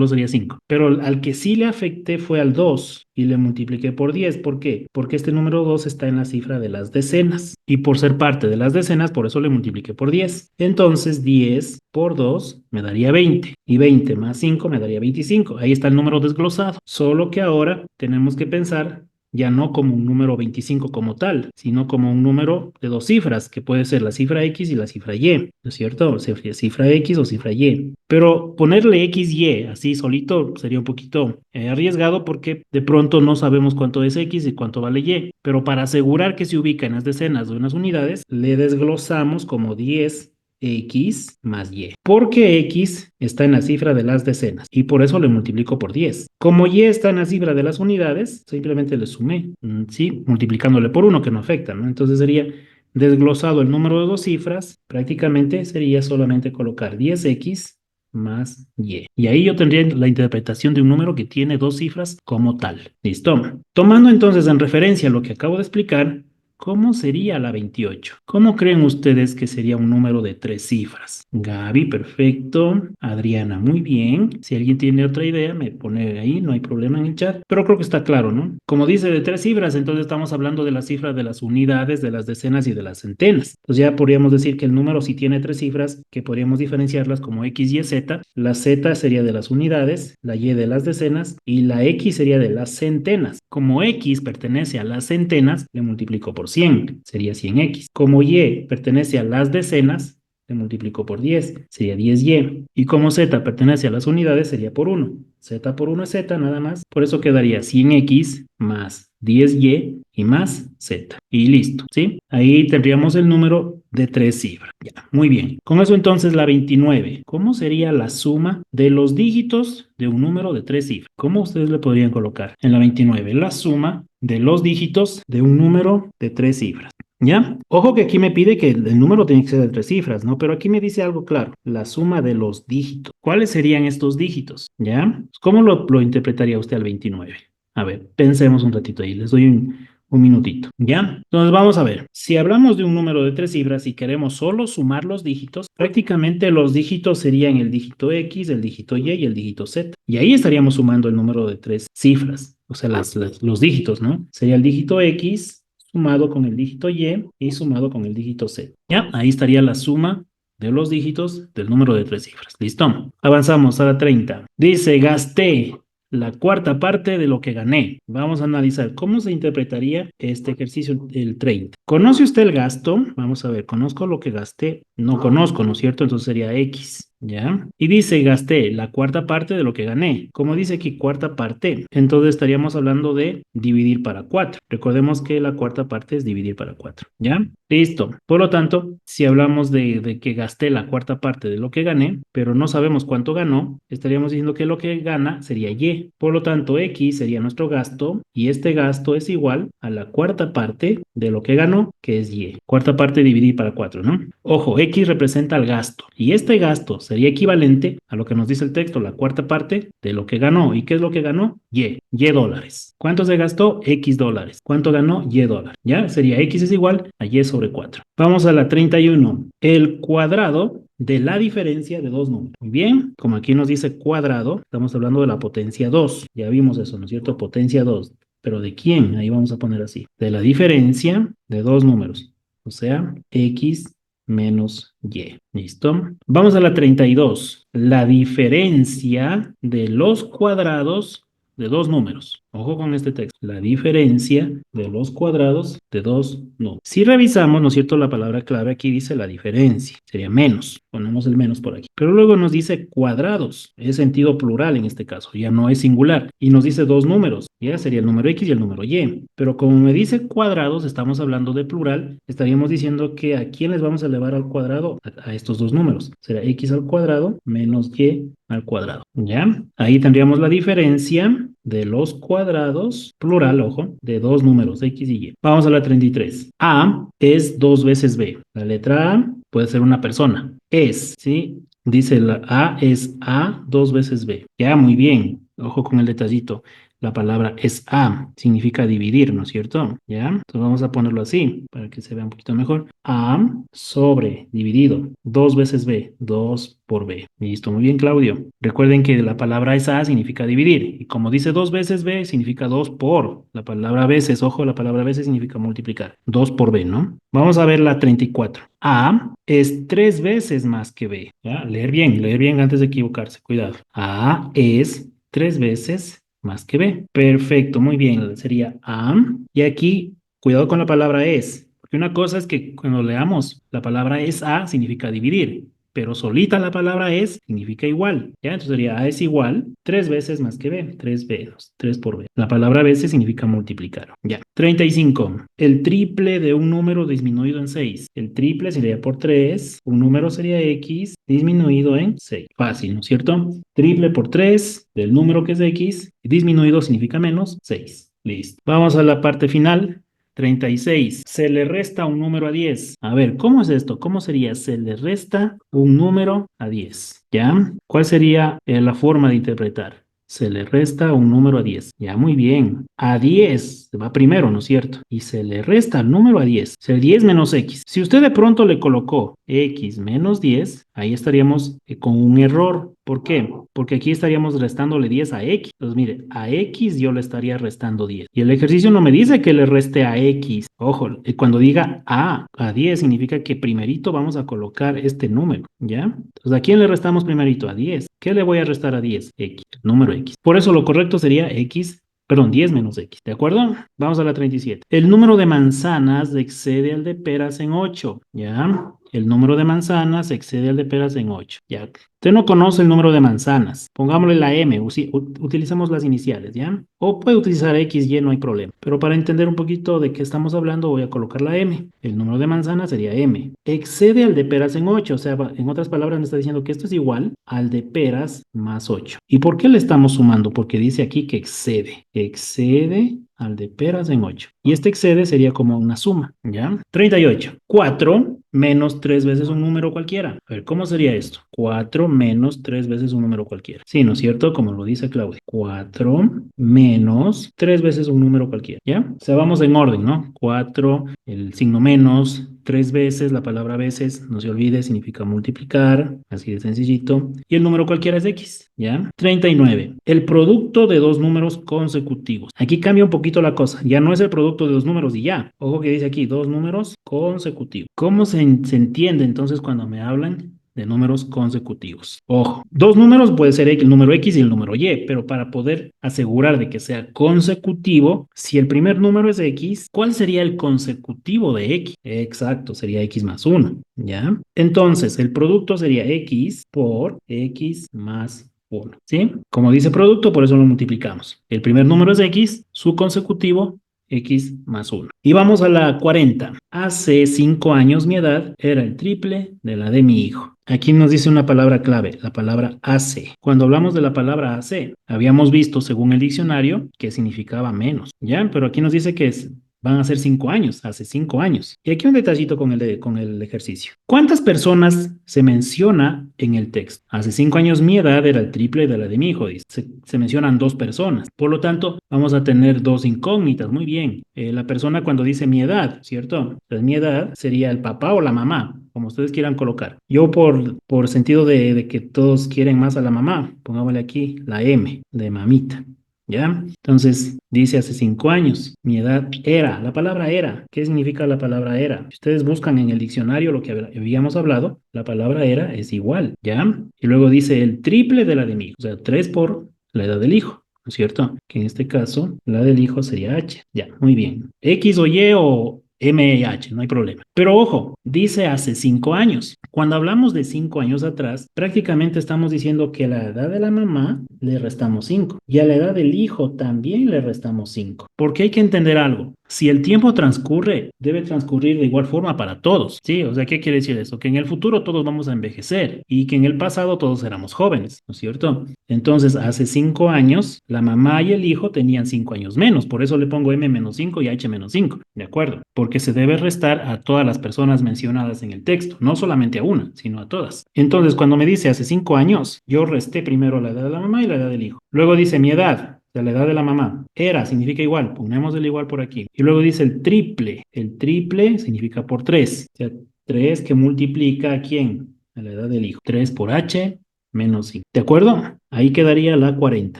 sería 5. Pero al que sí le afecté fue al 2 y le multipliqué por 10. ¿Por qué? Porque este número 2 está en la cifra de las decenas. Y por ser parte de las decenas, por eso le multipliqué por 10. Entonces 10 por 2 me daría 20. Y 20 más 5 me daría 25. Ahí está el número desglosado. Solo que ahora tenemos que pensar ya no como un número 25 como tal, sino como un número de dos cifras, que puede ser la cifra X y la cifra Y, ¿no es cierto? O sea, cifra X o cifra Y. Pero ponerle X, Y así solito sería un poquito arriesgado porque de pronto no sabemos cuánto es X y cuánto vale Y. Pero para asegurar que se ubica en las decenas de unas unidades, le desglosamos como 10 X más Y, porque X está en la cifra de las decenas y por eso le multiplico por 10. Como Y está en la cifra de las unidades, simplemente le sumé, ¿sí? Multiplicándole por 1 que no afecta, ¿no? Entonces sería desglosado el número de dos cifras, prácticamente sería solamente colocar 10X más Y. Y ahí yo tendría la interpretación de un número que tiene dos cifras como tal. ¿Listo? Tomando entonces en referencia lo que acabo de explicar, ¿cómo sería la 28? ¿Cómo creen ustedes que sería un número de tres cifras? Gaby, perfecto. Adriana, muy bien. Si alguien tiene otra idea, me pone ahí, no hay problema en el chat. Pero creo que está claro, ¿no? Como dice de tres cifras, entonces estamos hablando de las cifras de las unidades, de las decenas y de las centenas. Entonces ya podríamos decir que el número sí tiene tres cifras, que podríamos diferenciarlas como X, Y, Z. La Z sería de las unidades, la Y de las decenas y la X sería de las centenas. Como X pertenece a las centenas, le multiplico por 100, sería 100X. Como Y pertenece a las decenas, le multiplico por 10, sería 10Y. Y como Z pertenece a las unidades, sería por 1. Z por 1 es Z nada más. Por eso quedaría 100X más 10Y y más Z. Y listo, ¿sí? Ahí tendríamos el número de tres cifras. Ya, muy bien. Con eso entonces la 29. ¿Cómo sería la suma de los dígitos de un número de tres cifras? ¿Cómo ustedes le podrían colocar en la 29? La suma de los dígitos de un número de tres cifras. ¿Ya? Ojo que aquí me pide que el número tiene que ser de tres cifras, ¿no? Pero aquí me dice algo claro, la suma de los dígitos. ¿Cuáles serían estos dígitos? ¿Ya? ¿Cómo lo interpretaría usted al 29? A ver, pensemos un ratito ahí, les doy un minutito, ¿ya? Entonces vamos a ver, si hablamos de un número de tres cifras y queremos solo sumar los dígitos, prácticamente los dígitos serían el dígito X, el dígito Y y el dígito Z. Y ahí estaríamos sumando el número de tres cifras, o sea, los dígitos, ¿no? Sería el dígito X sumado con el dígito Y sumado con el dígito Z. ¿Ya? Ahí estaría la suma de los dígitos del número de tres cifras. ¿Listo? Avanzamos a la 30. Dice, gasté la cuarta parte de lo que gané. Vamos a analizar cómo se interpretaría este ejercicio el 30. ¿Conoce usted el gasto? Vamos a ver, conozco lo que gasté. No conozco, ¿no es cierto? Entonces sería X. ¿Ya? Y dice, gasté la cuarta parte de lo que gané. Como dice aquí cuarta parte, entonces estaríamos hablando de dividir para 4. Recordemos que la cuarta parte es dividir para 4. ¿Ya? Listo. Por lo tanto, si hablamos de que gasté la cuarta parte de lo que gané, pero no sabemos cuánto ganó, estaríamos diciendo que lo que gana sería Y. Por lo tanto, X sería nuestro gasto y este gasto es igual a la cuarta parte de lo que ganó, que es Y. Cuarta parte dividir para 4, ¿no? Ojo, X representa el gasto y este gasto sería equivalente a lo que nos dice el texto, la cuarta parte de lo que ganó. ¿Y qué es lo que ganó? Y dólares. ¿Cuánto se gastó? X dólares. ¿Cuánto ganó? Y dólares. ¿Ya? Sería X es igual a Y sobre 4. Vamos a la 31. El cuadrado de la diferencia de dos números. Muy bien, como aquí nos dice cuadrado, estamos hablando de la potencia 2. Ya vimos eso, ¿no es cierto? Potencia 2. ¿Pero de quién? Ahí vamos a poner así. De la diferencia de dos números. O sea, X menos Y. ¿Listo? Vamos a la 32. La diferencia de los cuadrados de dos números. Ojo con este texto. La diferencia de los cuadrados de dos números. Si revisamos, ¿no es cierto? La palabra clave aquí dice la diferencia. Sería menos. Ponemos el menos por aquí. Pero luego nos dice cuadrados. Es sentido plural en este caso. Ya no es singular. Y nos dice dos números. Ya sería el número X y el número Y. Pero como me dice cuadrados, estamos hablando de plural. Estaríamos diciendo que a quién les vamos a elevar al cuadrado a estos dos números. Será X al cuadrado menos Y al cuadrado. ¿Ya? Ahí tendríamos la diferencia de los cuadrados, plural, ojo, de dos números, X y Y. Vamos a la 33. A es dos veces B. La letra A puede ser una persona. Es, ¿sí? Dice la A es A dos veces B. Ya, muy bien. Ojo con el detallito. La palabra es A, significa dividir, ¿no es cierto? ¿Ya? Entonces vamos a ponerlo así, para que se vea un poquito mejor. A sobre dividido, dos veces B, 2 por B. Listo, muy bien, Claudio. Recuerden que la palabra es A significa dividir, y como dice dos veces B, significa 2 por. La palabra veces, ojo, la palabra veces significa multiplicar. 2 por B, ¿no? Vamos a ver la 34. A es 3 veces más que B. ¿Ya? Leer bien antes de equivocarse, cuidado. A es 3 veces más que B. Perfecto, muy bien. Sería A. Y aquí, cuidado con la palabra es. Porque una cosa es que cuando leamos la palabra es A, significa dividir. Pero solita la palabra es significa igual. ¿Ya? Entonces sería A es igual 3 veces más que B. 3B, 3 por B. La palabra veces significa multiplicar. Ya. 35. El triple de un número disminuido en 6. El triple sería por 3. Un número sería X disminuido en 6. Fácil, ¿no es cierto? Triple por 3 del número que es X. Disminuido significa menos 6. Listo. Vamos a la parte final. 36. Se le resta un número a 10. A ver, ¿cómo es esto? ¿Cómo sería? Se le resta un número a 10. ¿Ya? ¿Cuál sería la forma de interpretar? Se le resta un número a 10. Ya, muy bien. A 10 va primero, ¿no es cierto? Y se le resta el número a 10. O sea, 10 menos X. Si usted de pronto le colocó X menos 10, ahí estaríamos con un error. ¿Por qué? Porque aquí estaríamos restándole 10 a X. Entonces, mire, a X yo le estaría restando 10. Y el ejercicio no me dice que le reste a X. Ojo, cuando diga a 10 significa que primerito vamos a colocar este número, ¿ya? Entonces, ¿a quién le restamos primerito? A 10. ¿Qué le voy a restar a 10? X, el número X. Por eso lo correcto sería X, perdón, 10 menos X, ¿de acuerdo? Vamos a la 37. El número de manzanas excede al de peras en 8, ¿ya? El número de manzanas excede al de peras en 8, ¿ya? Usted no conoce el número de manzanas. Pongámosle la M, utilicemos las iniciales, ¿ya? O puede utilizar X, Y, no hay problema. Pero para entender un poquito de qué estamos hablando, voy a colocar la M. El número de manzanas sería M. Excede al de peras en 8, o sea, en otras palabras me está diciendo que esto es igual al de peras más 8. ¿Y por qué le estamos sumando? Porque dice aquí que excede. Excede al de peras en 8. Y este excede sería como una suma, ¿ya? 38. 4 menos 3 veces un número cualquiera. A ver, ¿cómo sería esto? 4 menos 3 veces un número cualquiera. Sí, ¿no es cierto? Como lo dice Claudia. 4 menos 3 veces un número cualquiera, ¿ya? O sea, vamos en orden, ¿no? 4, el signo menos, 3 veces, la palabra veces, no se olvide, significa multiplicar, así de sencillito. Y el número cualquiera es X, ¿ya? 39. El producto de dos números consecutivos. Aquí cambia un poquito la cosa. Ya no es el producto de dos números y ya. Ojo que dice aquí, dos números consecutivos. ¿Cómo se entiende entonces cuando me hablan de números consecutivos? Ojo, dos números puede ser el número X y el número Y, pero para poder asegurar de que sea consecutivo, si el primer número es X, ¿cuál sería el consecutivo de X? Exacto, sería X más 1, ¿ya? Entonces, el producto sería X por X más 1, ¿sí? Como dice producto, por eso lo multiplicamos. El primer número es X, su consecutivo X más 1. Y vamos a la 40. Hace 5 años mi edad era el triple de la de mi hijo. Aquí nos dice una palabra clave, la palabra hace. Cuando hablamos de la palabra hace, habíamos visto según el diccionario que significaba menos, ¿ya? Pero aquí nos dice que van a ser 5 años, hace 5 años. Y aquí un detallito con el ejercicio. ¿Cuántas personas se menciona en el texto? Hace 5 años mi edad era el triple de la de mi hijo, dice. Se mencionan 2 personas. Por lo tanto, vamos a tener 2 incógnitas. Muy bien. La persona cuando dice mi edad, ¿cierto? Entonces, mi edad sería el papá o la mamá, como ustedes quieran colocar. Yo por sentido de que todos quieren más a la mamá, pongámosle aquí la M de mamita. ¿Ya? Entonces, dice hace 5 años, mi edad era, la palabra era, ¿qué significa la palabra era? Si ustedes buscan en el diccionario lo que habíamos hablado, la palabra era es igual, ¿ya? Y luego dice el triple de la de mi hijo, o sea, 3 por la edad del hijo, ¿no es cierto? Que en este caso, la del hijo sería H, ya, muy bien. X o Y o M y H, no hay problema. Pero ojo, dice hace 5 años. Cuando hablamos de 5 años atrás, prácticamente estamos diciendo que a la edad de la mamá le restamos 5 y a la edad del hijo también le restamos 5. Porque hay que entender algo. Si el tiempo transcurre, debe transcurrir de igual forma para todos, ¿sí? O sea, ¿qué quiere decir eso? Que en el futuro todos vamos a envejecer y que en el pasado todos éramos jóvenes, ¿no es cierto? Entonces, hace 5 años, la mamá y el hijo tenían 5 años menos, por eso le pongo M menos 5 y H menos 5, ¿de acuerdo? Porque se debe restar a todas las personas mencionadas en el texto, no solamente a una, sino a todas. Entonces, cuando me dice hace 5 años, yo resté primero la edad de la mamá y la edad del hijo. Luego dice mi edad, de la edad de la mamá. Era significa igual, ponemos el igual por aquí. Y luego dice el triple. El triple significa por 3. O sea, 3 que multiplica a quién? A la edad del hijo. 3 por H menos 5. ¿De acuerdo? Ahí quedaría la 40.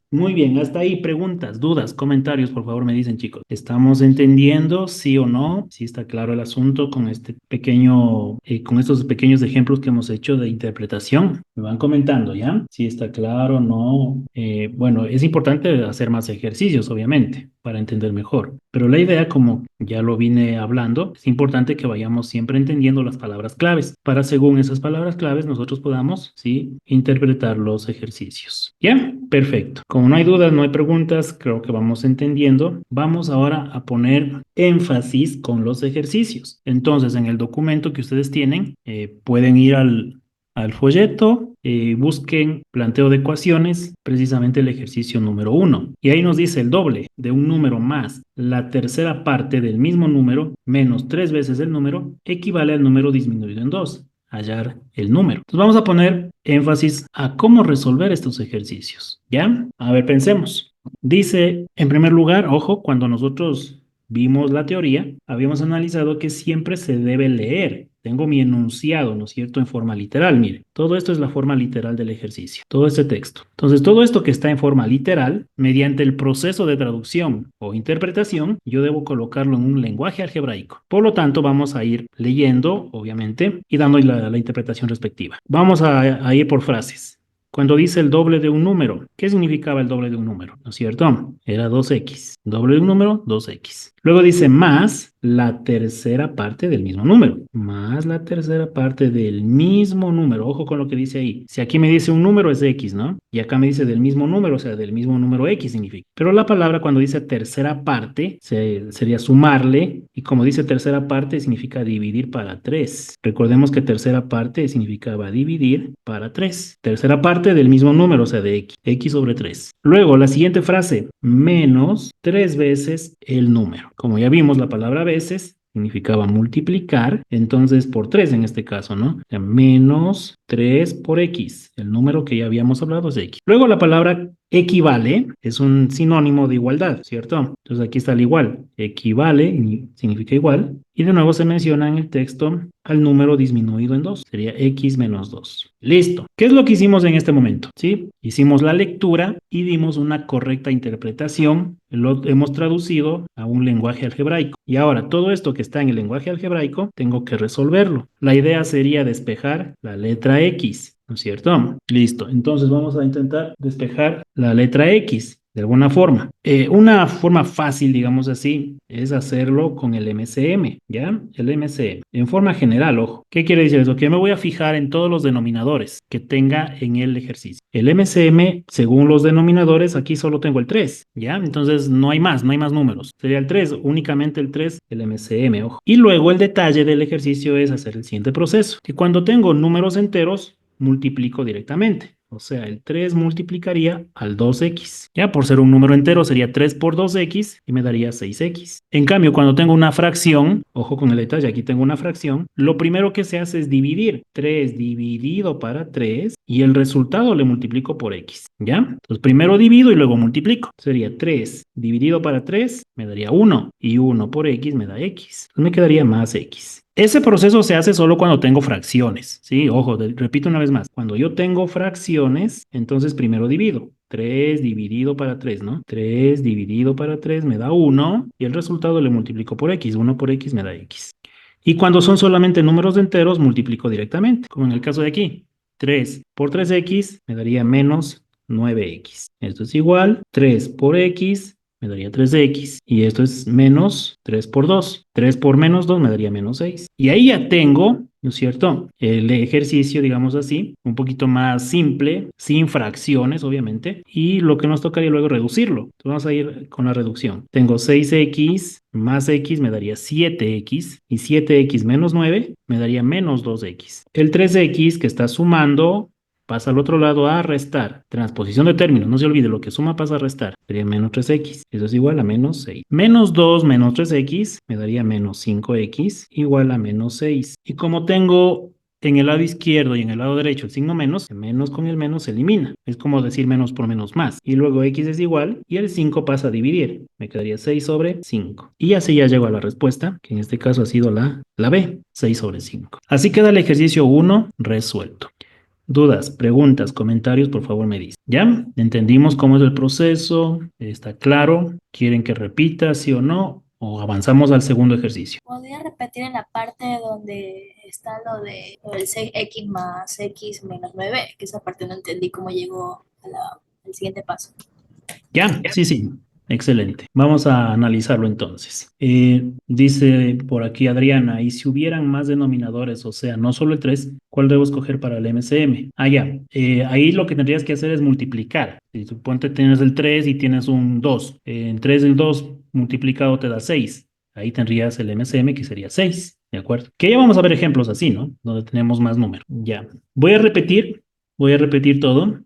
Muy bien, hasta ahí preguntas, dudas, comentarios, por favor me dicen, chicos. ¿Estamos entendiendo, sí o no? ¿Sí está claro el asunto con este pequeño, con estos pequeños ejemplos que hemos hecho de interpretación? Me van comentando, ¿ya? Si está claro, no. Bueno, es importante hacer más ejercicios, obviamente, para entender mejor. Pero la idea, como ya lo vine hablando, es importante que vayamos siempre entendiendo las palabras claves, para según esas palabras claves nosotros podamos, ¿sí?, interpretar los ejercicios. ¿Ya? Perfecto. Como no hay dudas, no hay preguntas, creo que vamos entendiendo. Vamos ahora a poner énfasis con los ejercicios. Entonces, en el documento que ustedes tienen, pueden ir al folleto, busquen planteo de ecuaciones, precisamente el ejercicio número 1. Y ahí nos dice el doble de un número más la tercera parte del mismo número menos 3 veces el número equivale al número disminuido en 2. Hallar el número. Entonces vamos a poner énfasis a cómo resolver estos ejercicios. ¿Ya? A ver, pensemos. Dice, en primer lugar, ojo, cuando nosotros vimos la teoría, habíamos analizado que siempre se debe leer. Tengo mi enunciado, ¿no es cierto?, en forma literal. Mire, todo esto es la forma literal del ejercicio, todo este texto. Entonces, todo esto que está en forma literal, mediante el proceso de traducción o interpretación, yo debo colocarlo en un lenguaje algebraico. Por lo tanto, vamos a ir leyendo, obviamente, y dando la interpretación respectiva. Vamos a ir por frases. Cuando dice el doble de un número, ¿qué significaba el doble de un número? ¿No es cierto? Era 2x. Doble de un número, 2x. Luego dice más la tercera parte del mismo número. Más la tercera parte del mismo número. Ojo con lo que dice ahí. Si aquí me dice un número es x, ¿no? Y acá me dice del mismo número, o sea, del mismo número x significa. Pero la palabra cuando dice tercera parte sería sumarle. Y como dice tercera parte significa dividir para 3. Recordemos que tercera parte significaba dividir para 3. Tercera parte del mismo número, o sea, de x. X sobre 3. Luego, la siguiente frase. Menos 3 veces el número. Como ya vimos, la palabra veces significaba multiplicar, entonces por 3 en este caso, ¿no? O sea, menos 3 por x. El número que ya habíamos hablado es x. Luego la palabra equivale es un sinónimo de igualdad, ¿cierto? Entonces aquí está el igual. Equivale significa igual. Y de nuevo se menciona en el texto al número disminuido en 2. Sería x menos 2. Listo. ¿Qué es lo que hicimos en este momento? ¿Sí? Hicimos la lectura y dimos una correcta interpretación. Lo hemos traducido a un lenguaje algebraico. Y ahora todo esto que está en el lenguaje algebraico tengo que resolverlo. La idea sería despejar la letra x, ¿no es cierto? Listo. Entonces vamos a intentar despejar la letra x de alguna forma. Una forma fácil, digamos así, es hacerlo con el MCM, ¿ya? El MCM. En forma general, ojo. ¿Qué quiere decir eso? Que me voy a fijar en todos los denominadores que tenga en el ejercicio. El MCM, según los denominadores, aquí solo tengo el 3, ¿ya? Entonces no hay más números. Sería el 3, únicamente el 3, el MCM, ojo. Y luego el detalle del ejercicio es hacer el siguiente proceso. Que cuando tengo números enteros, multiplico directamente. O sea, el 3 multiplicaría al 2x. Ya, por ser un número entero sería 3 por 2x y me daría 6x. En cambio, cuando tengo una fracción, ojo con el detalle, aquí tengo una fracción, lo primero que se hace es dividir. 3 dividido para 3 y el resultado le multiplico por x. ¿Ya? Entonces primero divido y luego multiplico. Sería 3 dividido para 3 me daría 1 y 1 por x me da x. Entonces me quedaría más x. Ese proceso se hace solo cuando tengo fracciones, ¿sí? Ojo, repito una vez más. Cuando yo tengo fracciones, entonces primero divido. 3 dividido para 3, ¿no? 3 dividido para 3 me da 1 y el resultado le multiplico por x. 1 por x me da x. Y cuando son solamente números enteros, multiplico directamente, como en el caso de aquí. 3 por 3x me daría menos 9x. Esto es igual, 3 por x me daría 3x. Y esto es menos 3 por 2. 3 por menos 2 me daría menos 6. Y ahí ya tengo, ¿no es cierto?, el ejercicio, digamos así, un poquito más simple, sin fracciones, obviamente. Y lo que nos tocaría luego es reducirlo. Entonces vamos a ir con la reducción. Tengo 6x más x me daría 7x. Y 7x menos 9 me daría menos 2x. El 3x que está sumando pasa al otro lado a restar. Transposición de términos, no se olvide, lo que suma pasa a restar. Sería menos 3x. Eso es igual a menos 6. Menos 2 menos 3x me daría menos 5x igual a menos 6. Y como tengo en el lado izquierdo y en el lado derecho el signo menos, el menos con el menos se elimina. Es como decir menos por menos más. Y luego x es igual y el 5 pasa a dividir. Me quedaría 6 sobre 5. Y así ya llego a la respuesta, que en este caso ha sido la B, 6 sobre 5. Así queda el ejercicio 1 resuelto. Dudas, preguntas, comentarios, por favor me dicen. ¿Ya? ¿Entendimos cómo es el proceso? ¿Está claro? ¿Quieren que repita, sí o no? ¿O avanzamos al segundo ejercicio? ¿Podría repetir en la parte donde está lo del 6x más x menos 9? Que esa parte no entendí cómo llegó al siguiente paso. ¿Ya? Sí, sí. Excelente. Vamos a analizarlo entonces. Dice por aquí Adriana, y si hubieran más denominadores, o sea, no solo el 3, ¿cuál debo escoger para el MCM? Ah, ya. Ahí lo que tendrías que hacer es multiplicar. Si suponte tienes el 3 y tienes un 2, en 3 el 2 multiplicado te da 6. Ahí tendrías el MCM que sería 6. ¿De acuerdo? Que ya vamos a ver ejemplos así, ¿no? Donde tenemos más números. Ya. Voy a repetir todo.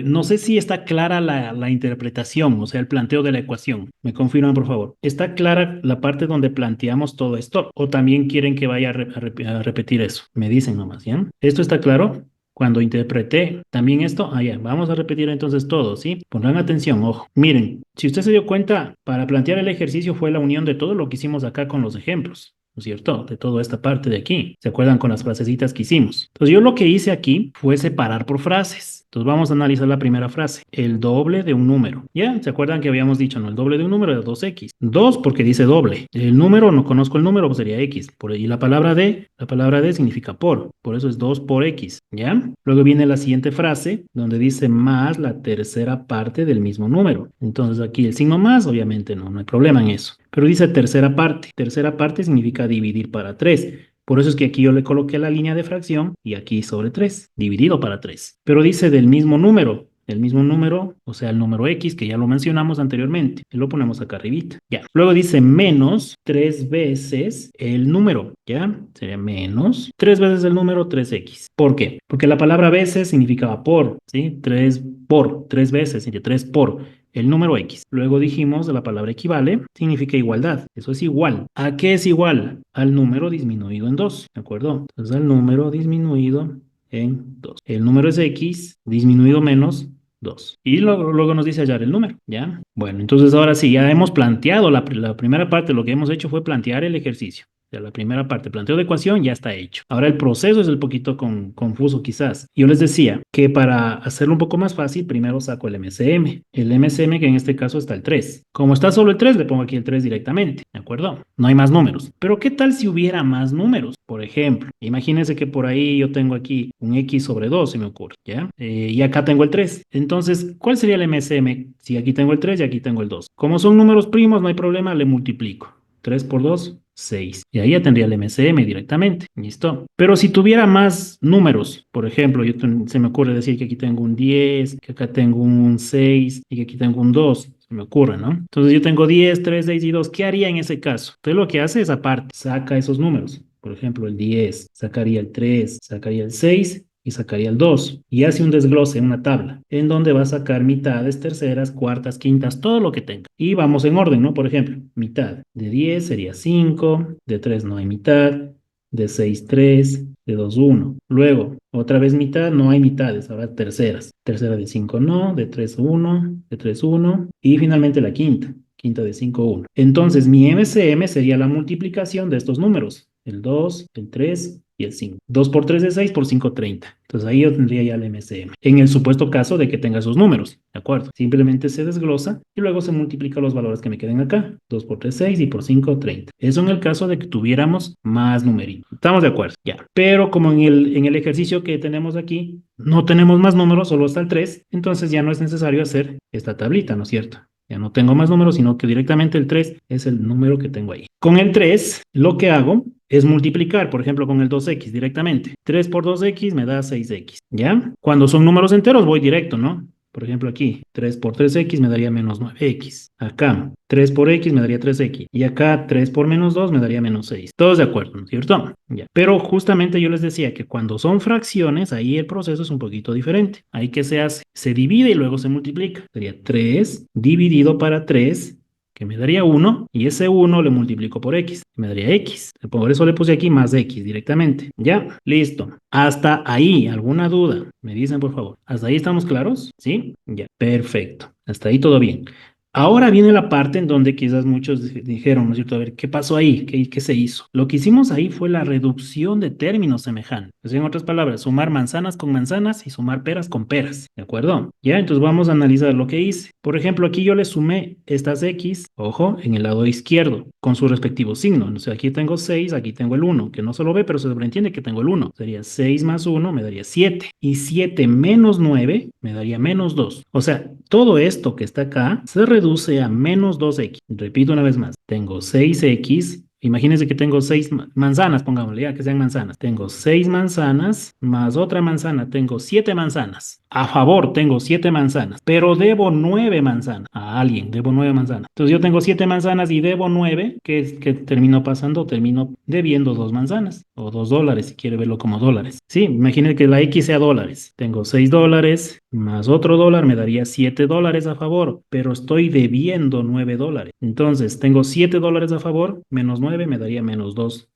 No sé si está clara la interpretación, o sea, el planteo de la ecuación. ¿Me confirman, por favor? ¿Está clara la parte donde planteamos todo esto? ¿O también quieren que vaya a repetir eso? Me dicen nomás, ¿ya? ¿Esto está claro? Cuando interpreté también esto, ya, vamos a repetir entonces todo, ¿sí? Pondrán atención, ojo. Miren, si usted se dio cuenta, para plantear el ejercicio fue la unión de todo lo que hicimos acá con los ejemplos. ¿No es cierto? De toda esta parte de aquí. ¿Se acuerdan con las frasecitas que hicimos? Entonces yo lo que hice aquí fue separar por frases. Entonces vamos a analizar la primera frase. El doble de un número. ¿Ya? ¿Se acuerdan que habíamos dicho, no? El doble de un número es 2x. 2 porque dice doble. El número, no conozco el número, pues sería x. Por ahí la palabra de significa por. Por eso es 2 por x. ¿Ya? Luego viene la siguiente frase, donde dice más la tercera parte del mismo número. Entonces aquí el signo más, obviamente no hay problema en eso. Pero dice tercera parte. Tercera parte significa dividir para 3. Por eso es que aquí yo le coloqué la línea de fracción y aquí sobre 3, dividido para 3. Pero dice del mismo número, o sea, el número X, que ya lo mencionamos anteriormente. Y lo ponemos acá arribita. Ya. Luego dice menos 3 veces el número. ¿Ya? Sería menos 3 veces el número 3x. ¿Por qué? Porque la palabra veces significaba por, ¿sí? 3 por, 3 veces, sería 3 por el número X. Luego dijimos de la palabra equivale, significa igualdad. Eso es igual. ¿A qué es igual? Al número disminuido en 2, ¿de acuerdo? Entonces al número disminuido en 2. El número es X, disminuido menos 2. Y luego nos dice hallar el número, ¿ya? Bueno, entonces ahora sí, ya hemos planteado la primera parte, lo que hemos hecho fue plantear el ejercicio. Ya la primera parte, planteo de ecuación, ya está hecho. Ahora el proceso es un poquito confuso quizás. Yo les decía que para hacerlo un poco más fácil, primero saco el MCM. El MCM que en este caso está el 3. Como está solo el 3, le pongo aquí el 3 directamente, ¿de acuerdo? No hay más números. Pero ¿qué tal si hubiera más números? Por ejemplo, imagínense que por ahí yo tengo aquí un X sobre 2, se me ocurre, ¿ya? Y acá tengo el 3. Entonces, ¿cuál sería el MCM si aquí tengo el 3 y aquí tengo el 2? Como son números primos, no hay problema, le multiplico. 3 por 2, 6. Y ahí ya tendría el MCM directamente. ¿Listo? Pero si tuviera más números, por ejemplo, se me ocurre decir que aquí tengo un 10, que acá tengo un 6 y que aquí tengo un 2. Se me ocurre, ¿no? Entonces yo tengo 10, 3, 6 y 2. ¿Qué haría en ese caso? Entonces lo que hace es aparte, saca esos números. Por ejemplo, el 10, sacaría el 3, sacaría el 6 y sacaría el 2 y hace un desglose en una tabla en donde va a sacar mitades, terceras, cuartas, quintas, todo lo que tenga. Y vamos en orden, ¿no? Por ejemplo, mitad de 10 sería 5, de 3 no hay mitad, de 6 3, de 2 1. Luego, otra vez mitad, no hay mitades, ahora terceras. Tercera de 5 no, de 3 1, de 3 1 y finalmente la quinta. Quinta de 5 1. Entonces, mi MCM sería la multiplicación de estos números. El 2, el 3 y el 5. 2 por 3 es 6, por 5 30. Entonces ahí yo tendría ya el MCM. En el supuesto caso de que tenga esos números, ¿de acuerdo? Simplemente se desglosa y luego se multiplica los valores que me queden acá. 2 por 3, 6 y por 5, 30. Eso en el caso de que tuviéramos más numeritos. ¿Estamos de acuerdo? Ya. Pero como en el ejercicio que tenemos aquí, no tenemos más números, solo hasta el 3, entonces ya no es necesario hacer esta tablita, ¿no es cierto? Ya no tengo más números, sino que directamente el 3 es el número que tengo ahí. Con el 3, lo que hago es multiplicar, por ejemplo, con el 2x directamente. 3 por 2x me da 6x, ¿ya? Cuando son números enteros voy directo, ¿no? Por ejemplo, aquí, 3 por 3x me daría menos 9x. Acá, 3 por x me daría 3x. Y acá, 3 por menos 2 me daría menos 6. Todos de acuerdo, ¿no es cierto? Ya. Pero justamente yo les decía que cuando son fracciones, ahí el proceso es un poquito diferente. Ahí que se hace, se divide y luego se multiplica. Sería 3 dividido para 3, que me daría 1, y ese 1 le multiplico por x, me daría x. Por eso le puse aquí más x directamente. ¿Ya? Listo. Hasta ahí, ¿alguna duda? Me dicen, por favor. ¿Hasta ahí estamos claros? ¿Sí? Ya. Perfecto. Hasta ahí todo bien. Ahora viene la parte en donde quizás muchos dijeron, ¿no es cierto? A ver, ¿qué pasó ahí? ¿Qué se hizo? Lo que hicimos ahí fue la reducción de términos semejantes. Es decir, en otras palabras, sumar manzanas con manzanas y sumar peras con peras. ¿De acuerdo? Ya, entonces vamos a analizar lo que hice. Por ejemplo, aquí yo le sumé estas X, ojo, en el lado izquierdo, con su respectivo signo. O sea, aquí tengo 6, aquí tengo el 1, que no se lo ve, pero se sobreentiende que tengo el 1. Sería 6 más 1 me daría 7. Y 7 menos 9 me daría menos 2. O sea, todo esto que está acá se reduce a menos 2x. Repito una vez más, tengo 6x. Imagínense que tengo 6 manzanas, pongámosle ya que sean manzanas. Tengo 6 manzanas más otra manzana. Tengo 7 manzanas. A favor, tengo 7 manzanas, pero debo 9 manzanas. A alguien, debo 9 manzanas. Entonces yo tengo 7 manzanas y debo 9. ¿Qué termino pasando? Termino debiendo 2 manzanas o $2, si quiere verlo como dólares. Sí, imagínense que la X sea dólares. Tengo $6 más otro dólar, me daría $7 a favor, pero estoy debiendo $9. Entonces tengo $7 a favor, menos 9 me daría menos $2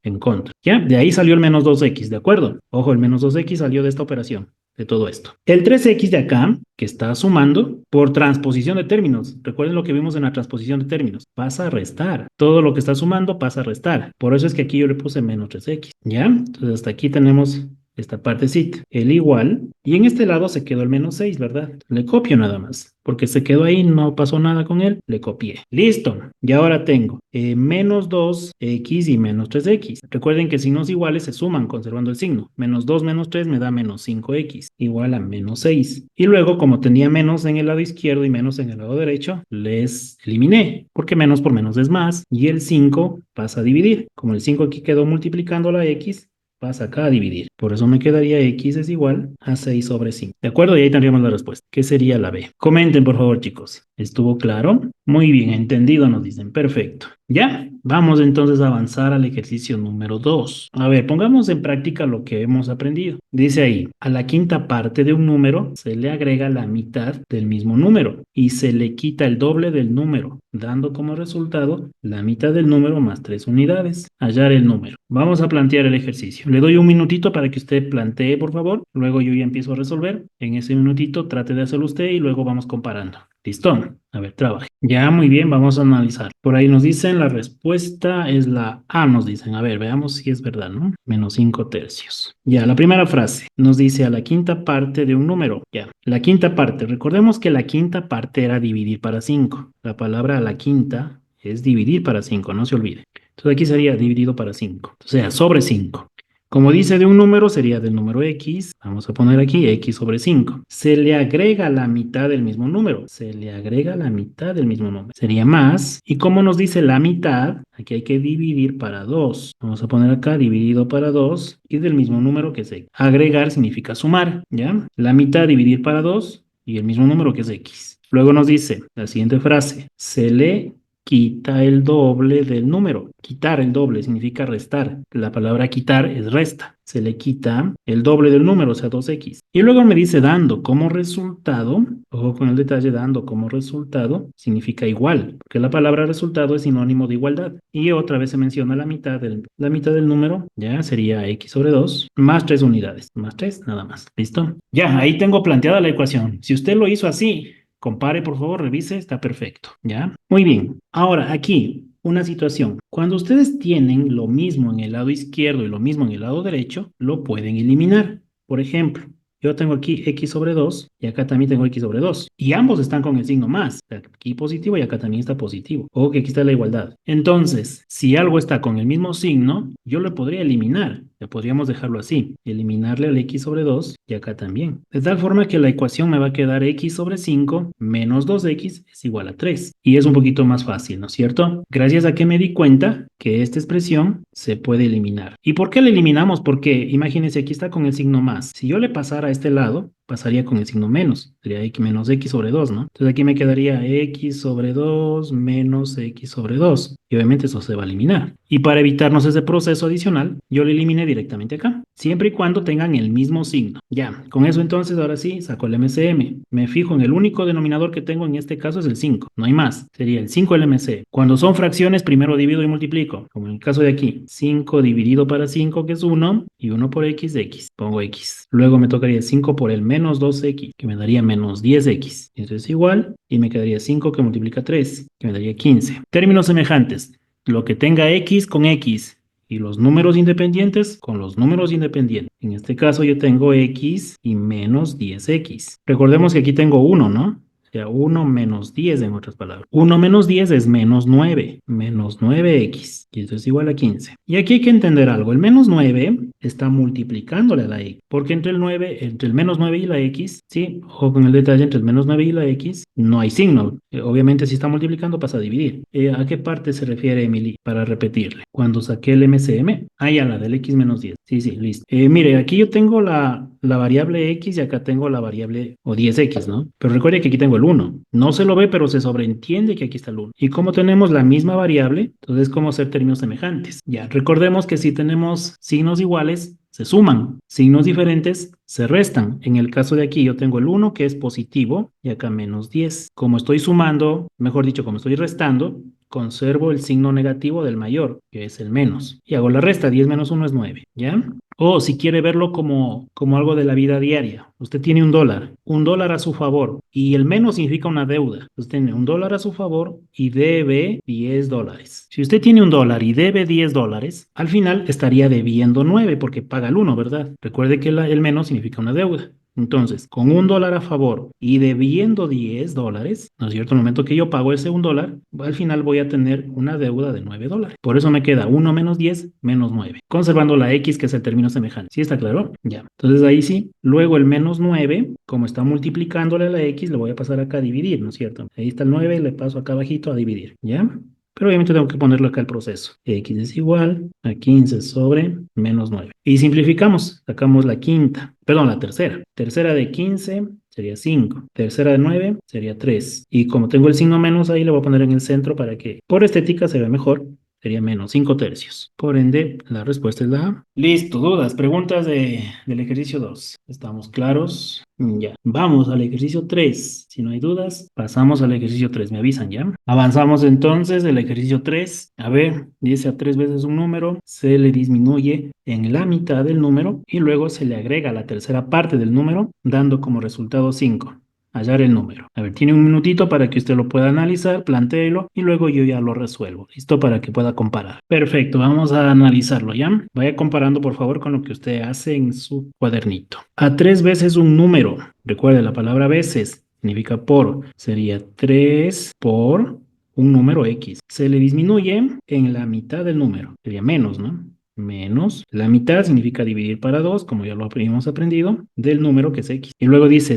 en contra. ¿Ya? De ahí salió el menos 2x, ¿de acuerdo? Ojo, el menos 2x salió de esta operación, de todo esto. El 3x de acá, que está sumando por transposición de términos. Recuerden lo que vimos en la transposición de términos. Pasa a restar. Todo lo que está sumando pasa a restar. Por eso es que aquí yo le puse menos 3x. ¿Ya? Entonces hasta aquí tenemos esta partecita, el igual, y en este lado se quedó el menos 6, ¿verdad? Le copio nada más, porque se quedó ahí, no pasó nada con él, le copié. Listo, y ahora tengo menos 2x y menos 3x. Recuerden que signos iguales se suman conservando el signo. Menos 2 menos 3 me da menos 5x, igual a menos 6. Y luego, como tenía menos en el lado izquierdo y menos en el lado derecho, les eliminé, porque menos por menos es más, y el 5 pasa a dividir. Como el 5 aquí quedó multiplicando la x, pasa acá a dividir. Por eso me quedaría x es igual a 6 sobre 5. ¿De acuerdo? Y ahí tendríamos la respuesta. ¿Qué sería la B? Comenten, por favor, chicos. ¿Estuvo claro? Muy bien, entendido, nos dicen. Perfecto. Ya, vamos entonces a avanzar al ejercicio número 2. A ver, pongamos en práctica lo que hemos aprendido. Dice ahí, a la quinta parte de un número se le agrega la mitad del mismo número y se le quita el doble del número, dando como resultado la mitad del número más 3 unidades. Hallar el número. Vamos a plantear el ejercicio. Le doy un minutito para que usted plantee, por favor. Luego yo ya empiezo a resolver. En ese minutito trate de hacerlo usted y luego vamos comparando. ¿Listo? A ver, trabaje. Ya, muy bien, vamos a analizar. Por ahí nos dicen, la respuesta es la A, nos dicen. A ver, veamos si es verdad, ¿no? Menos 5 tercios. Ya, la primera frase nos dice a la quinta parte de un número. Ya, la quinta parte. Recordemos que la quinta parte era dividir para 5. La palabra a la quinta es dividir para 5, no se olvide. Entonces aquí sería dividido para 5. O sea, sobre 5. Como dice de un número, sería del número x. Vamos a poner aquí x sobre 5. Se le agrega la mitad del mismo número. Se le agrega la mitad del mismo número. Sería más. Y como nos dice la mitad, aquí hay que dividir para 2. Vamos a poner acá dividido para 2. Y del mismo número que es x. Agregar significa sumar, ¿ya? La mitad dividir para 2 y el mismo número que es x. Luego nos dice la siguiente frase. Se le quita el doble del número. Quitar el doble significa restar. La palabra quitar es resta. Se le quita el doble del número, o sea, 2x. Y luego me dice dando como resultado, ojo con el detalle, dando como resultado significa igual, porque la palabra resultado es sinónimo de igualdad. Y otra vez se menciona la mitad del número, ya sería x sobre 2, más 3 unidades, más 3, nada más. ¿Listo? Ya, ahí tengo planteada la ecuación. Si usted lo hizo así, compare, por favor, revise, está perfecto, ¿ya? Muy bien. Ahora, aquí, una situación. Cuando ustedes tienen lo mismo en el lado izquierdo y lo mismo en el lado derecho, lo pueden eliminar. Por ejemplo, yo tengo aquí x sobre 2 y acá también tengo x sobre 2. Y ambos están con el signo más. Aquí positivo y acá también está positivo. Ojo que aquí está la igualdad. Entonces, si algo está con el mismo signo, yo lo podría eliminar. Ya podríamos dejarlo así. Eliminarle al x sobre 2 y acá también. De tal forma que la ecuación me va a quedar x sobre 5 menos 2x es igual a 3. Y es un poquito más fácil, ¿no es cierto? Gracias a que me di cuenta que esta expresión se puede eliminar. ¿Y por qué la eliminamos? Porque imagínense, aquí está con el signo más. Si yo le pasara a este lado, pasaría con el signo menos. Sería x menos x sobre 2, ¿no? Entonces aquí me quedaría x sobre 2 menos x sobre 2. Y obviamente eso se va a eliminar. Y para evitarnos ese proceso adicional, yo lo eliminé directamente acá. Siempre y cuando tengan el mismo signo. Ya, con eso entonces ahora sí saco el MCM. Me fijo en el único denominador que tengo en este caso es el 5. No hay más. Sería el 5 LMC. Cuando son fracciones, primero divido y multiplico. Como en el caso de aquí. 5 dividido para 5 que es 1 y 1 por x de x. Pongo x. Luego me tocaría 5 por el medio menos 2x, que me daría menos 10x. Esto es igual, y me quedaría 5 que multiplica 3, que me daría 15. Términos semejantes. Lo que tenga x con x y los números independientes con los números independientes. En este caso yo tengo x y menos 10x. Recordemos que aquí tengo 1, ¿no? O sea, 1 menos 10 en otras palabras. 1 menos 10 es menos 9. Menos 9x. Y esto es igual a 15. Y aquí hay que entender algo. El menos 9 está multiplicándole a la x. Porque entre el menos 9 y la x, sí, ojo con el detalle, entre el menos 9 y la x no hay signo. Obviamente si está multiplicando pasa a dividir. ¿A qué parte se refiere Emily? Para repetirle. Cuando saqué el MCM, ya la del x menos 10. Sí, sí, listo. Mire, aquí yo tengo la variable x y acá tengo la variable o 10x, ¿no? Pero recuerde que aquí tengo el 1. No se lo ve, pero se sobreentiende que aquí está el 1. Y como tenemos la misma variable, entonces es como hacer términos semejantes. Ya, recordemos que si tenemos signos iguales, se suman. Signos diferentes se restan. En el caso de aquí yo tengo el 1 que es positivo y acá menos 10. Como estoy sumando, mejor dicho, como estoy restando, conservo el signo negativo del mayor, que es el menos. Y hago la resta, 10 menos 1 es 9, ¿ya? O si quiere verlo como algo de la vida diaria, usted tiene un dólar a su favor, y el menos significa una deuda. Usted tiene un dólar a su favor y debe 10 dólares. Si usted tiene un dólar y debe 10 dólares, al final estaría debiendo 9 porque paga el 1, ¿verdad? Recuerde que el menos significa una deuda. Entonces, con un dólar a favor y debiendo 10 dólares, ¿no es cierto? En el momento que yo pago ese un dólar, al final voy a tener una deuda de 9 dólares. Por eso me queda 1 menos 10 menos 9, conservando la x que es el término semejante. ¿Sí está claro? Ya. Entonces ahí sí. Luego el menos 9, como está multiplicándole a la x, le voy a pasar acá a dividir, ¿no es cierto? Ahí está el 9, le paso acá abajito a dividir, ¿ya? Pero obviamente tengo que ponerlo acá el proceso. X es igual a 15 sobre menos 9. Y simplificamos. Sacamos la quinta. Perdón, la tercera. Tercera de 15 sería 5. Tercera de 9 sería 3. Y como tengo el signo menos ahí, le voy a poner en el centro para que por estética se vea mejor. Sería menos 5 tercios. Por ende, la respuesta es la A. Listo, dudas, preguntas del ejercicio 2. ¿Estamos claros? Ya. Vamos al ejercicio 3. Si no hay dudas, pasamos al ejercicio 3. Me avisan ya. Avanzamos entonces el ejercicio 3. A ver, dice a 3 veces un número, se le disminuye en la mitad del número y luego se le agrega la tercera parte del número, dando como resultado 5. Hallar el número. A ver, tiene un minutito para que usted lo pueda analizar, plantéelo y luego yo ya lo resuelvo. ¿Listo? Para que pueda comparar. Perfecto, vamos a analizarlo, ¿ya? Vaya comparando, por favor, con lo que usted hace en su cuadernito. A 3 veces un número. Recuerde, la palabra veces significa por. Sería 3 por un número X. Se le disminuye en la mitad del número. Sería menos, ¿no? Menos, la mitad significa dividir para 2, como ya lo habíamos aprendido, del número que es x. Y luego dice,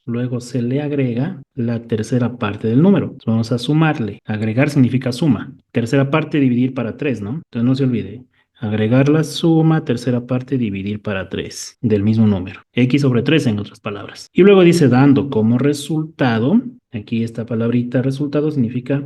luego se le agrega la tercera parte del número. Entonces vamos a sumarle. Agregar significa suma. Tercera parte, dividir para 3, ¿no? Entonces no se olvide. Agregar la suma, tercera parte, dividir para 3 del mismo número. X sobre 3 en otras palabras. Y luego dice, dando como resultado, aquí esta palabrita resultado significa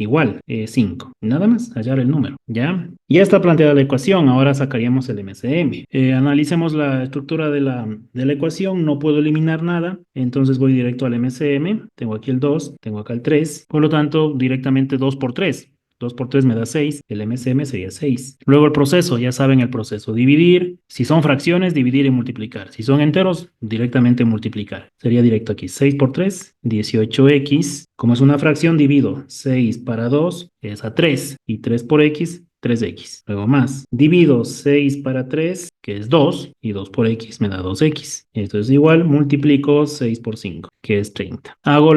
igual, 5. Nada más, hallar el número, ¿ya? Ya está planteada la ecuación, ahora sacaríamos el MCM. Analicemos la estructura de la ecuación, no puedo eliminar nada, entonces voy directo al MCM. Tengo aquí el 2, tengo acá el 3, por lo tanto, directamente 2 por 3. 2 por 3 me da 6, el MCM sería 6. Luego el proceso, ya saben el proceso. Dividir, si son fracciones, dividir y multiplicar. Si son enteros, directamente multiplicar. Sería directo aquí. 6 por 3, 18x. Como es una fracción, divido 6 para 2, es a 3. Y 3 por x, 3x. Luego más. Divido 6 para 3, que es 2. Y 2 por x me da 2x. Esto es igual, multiplico 6 por 5, que es 30. Hago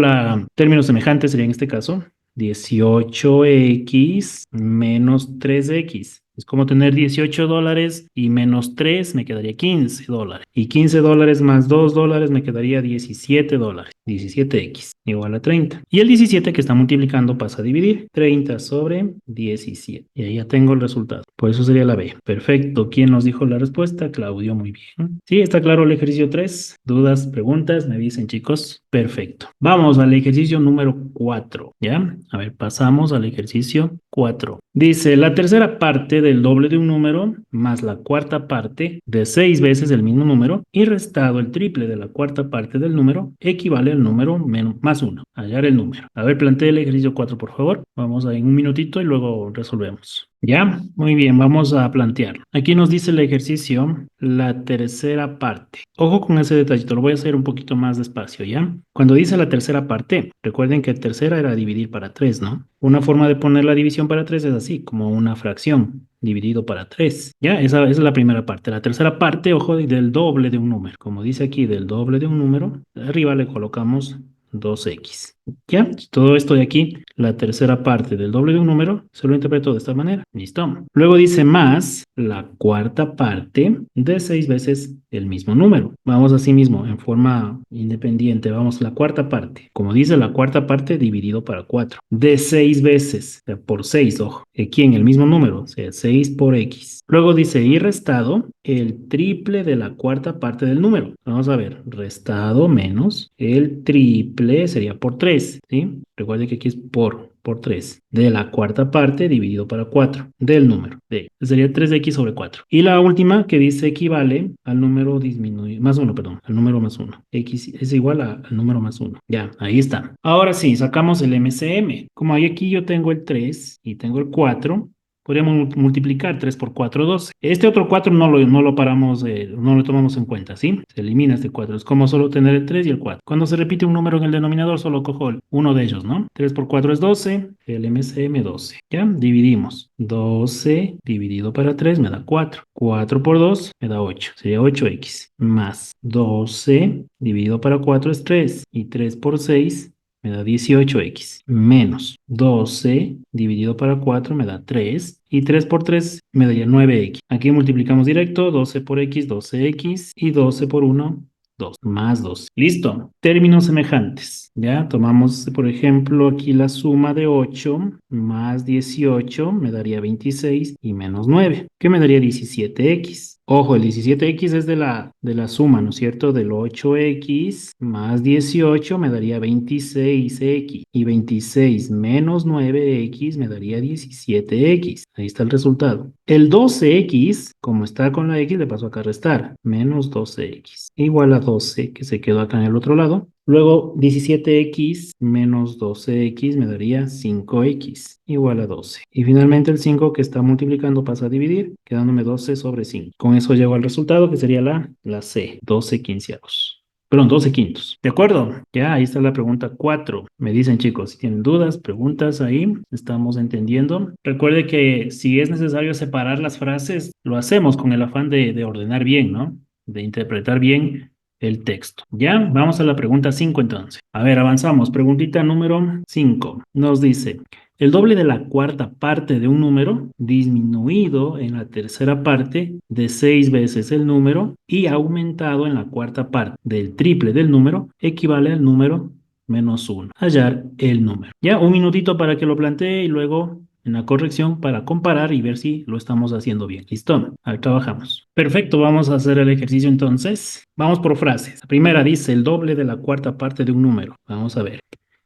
términos semejantes, sería en este caso. 18x menos 3x. Es como tener 18 dólares y menos 3 me quedaría 15 dólares. Y 15 dólares más 2 dólares me quedaría 17 dólares. 17x igual a 30. Y el 17 que está multiplicando pasa a dividir. 30 sobre 17. Y ahí ya tengo el resultado. Por eso sería la B. Perfecto. ¿Quién nos dijo la respuesta? Claudio, muy bien. ¿Sí? ¿Está claro el ejercicio 3? ¿Dudas, preguntas? Me dicen, chicos. Perfecto. Vamos al ejercicio número 4. ¿Ya? A ver, pasamos al ejercicio 4. Dice, la tercera parte del doble de un número más la cuarta parte de 6 veces el mismo número y restado el triple de la cuarta parte del número equivale al número más 1. Hallar el número. A ver, plantee el ejercicio 4, por favor. Vamos a en un minutito y luego resolvemos. Ya, muy bien, vamos a plantearlo. Aquí nos dice el ejercicio, la tercera parte. Ojo con ese detallito, lo voy a hacer un poquito más despacio, ¿ya? Cuando dice la tercera parte, recuerden que tercera era dividir para 3, ¿no? Una forma de poner la división para 3 es así, como una fracción dividido para 3. Ya, esa es la primera parte. La tercera parte, ojo, del doble de un número. Como dice aquí, del doble de un número, arriba le colocamos 2x. ¿Ya? Todo esto de aquí, la tercera parte del doble de un número, se lo interpreto de esta manera. ¿Listo? Luego dice más la cuarta parte de 6 veces el mismo número. Vamos así mismo, en forma independiente. Vamos, la cuarta parte. Como dice, la cuarta parte dividido para 4. De 6 veces, o sea, por 6, ojo. Aquí en el mismo número, o sea, 6 por x. Luego dice, y restado el triple de la cuarta parte del número. Vamos a ver, restado menos el triple sería por 3, ¿sí? Recuerde que aquí es por 3 de la cuarta parte dividido para 4 del número de, sería 3x sobre 4. Y la última que dice equivale al número disminuido, más 1, perdón, al número más 1. X es igual al número más 1. Ya, ahí está. Ahora sí, sacamos el MCM. Como hay aquí yo tengo el 3 y tengo el 4, podríamos multiplicar 3 por 4, 12. Este otro 4 no lo paramos, no lo tomamos en cuenta, ¿sí? Se elimina este 4. Es como solo tener el 3 y el 4. Cuando se repite un número en el denominador, solo cojo uno de ellos, ¿no? 3 por 4 es 12, el MCM 12. ¿Ya? Dividimos. 12 dividido para 3 me da 4. 4 por 2 me da 8. Sería 8x. Más 12 dividido para 4 es 3. Y 3 por 6 me da 18x, menos 12 dividido para 4 me da 3, y 3 por 3 me daría 9x. Aquí multiplicamos directo, 12 por x, 12x, y 12 por 1, 2, más 2. Listo. Términos semejantes. Ya, tomamos, por ejemplo, aquí la suma de 8 más 18 me daría 26 y menos 9, que me daría 17x. Ojo, el 17x es de la suma, ¿no es cierto? Del 8x más 18 me daría 26x. Y 26 menos 9x me daría 17x. Ahí está el resultado. El 12x, como está con la x, le paso acá a restar. Menos 12x. Igual a 12, que se quedó acá en el otro lado. Luego 17x menos 12x me daría 5x igual a 12. Y finalmente el 5 que está multiplicando pasa a dividir, quedándome 12 sobre 5. Con eso llego al resultado que sería la C, 12 quinceavos. Perdón, 12 quintos. ¿De acuerdo? Ya, ahí está la pregunta 4. Me dicen chicos, si tienen dudas, preguntas ahí, estamos entendiendo. Recuerde que si es necesario separar las frases, lo hacemos con el afán de ordenar bien, ¿no? De interpretar bien el texto. Ya, vamos a la pregunta 5 entonces. A ver, avanzamos. Preguntita número 5. Nos dice, el doble de la cuarta parte de un número disminuido en la tercera parte de 6 veces el número y aumentado en la cuarta parte del triple del número equivale al número menos 1. Hallar el número. Ya, un minutito para que lo plantee y luego en la corrección para comparar y ver si lo estamos haciendo bien. ¿Listo? Ahí trabajamos. Perfecto, vamos a hacer el ejercicio entonces. Vamos por frases. La primera dice el doble de la cuarta parte de un número. Vamos a ver.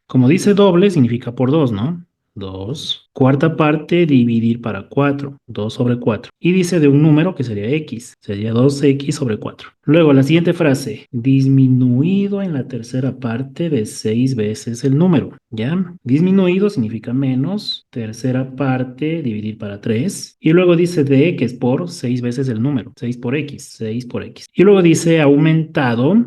Como dice doble, significa por 2, ¿no? 2. Cuarta parte, dividir para 4. 2 sobre 4. Y dice de un número que sería x. Sería 2x sobre 4. Luego, la siguiente frase. Disminuido en la tercera parte de 6 veces el número. ¿Ya? Disminuido significa menos. Tercera parte, dividir para 3. Y luego dice de, que es por 6 veces el número. 6 por x. 6 por x. Y luego dice aumentado.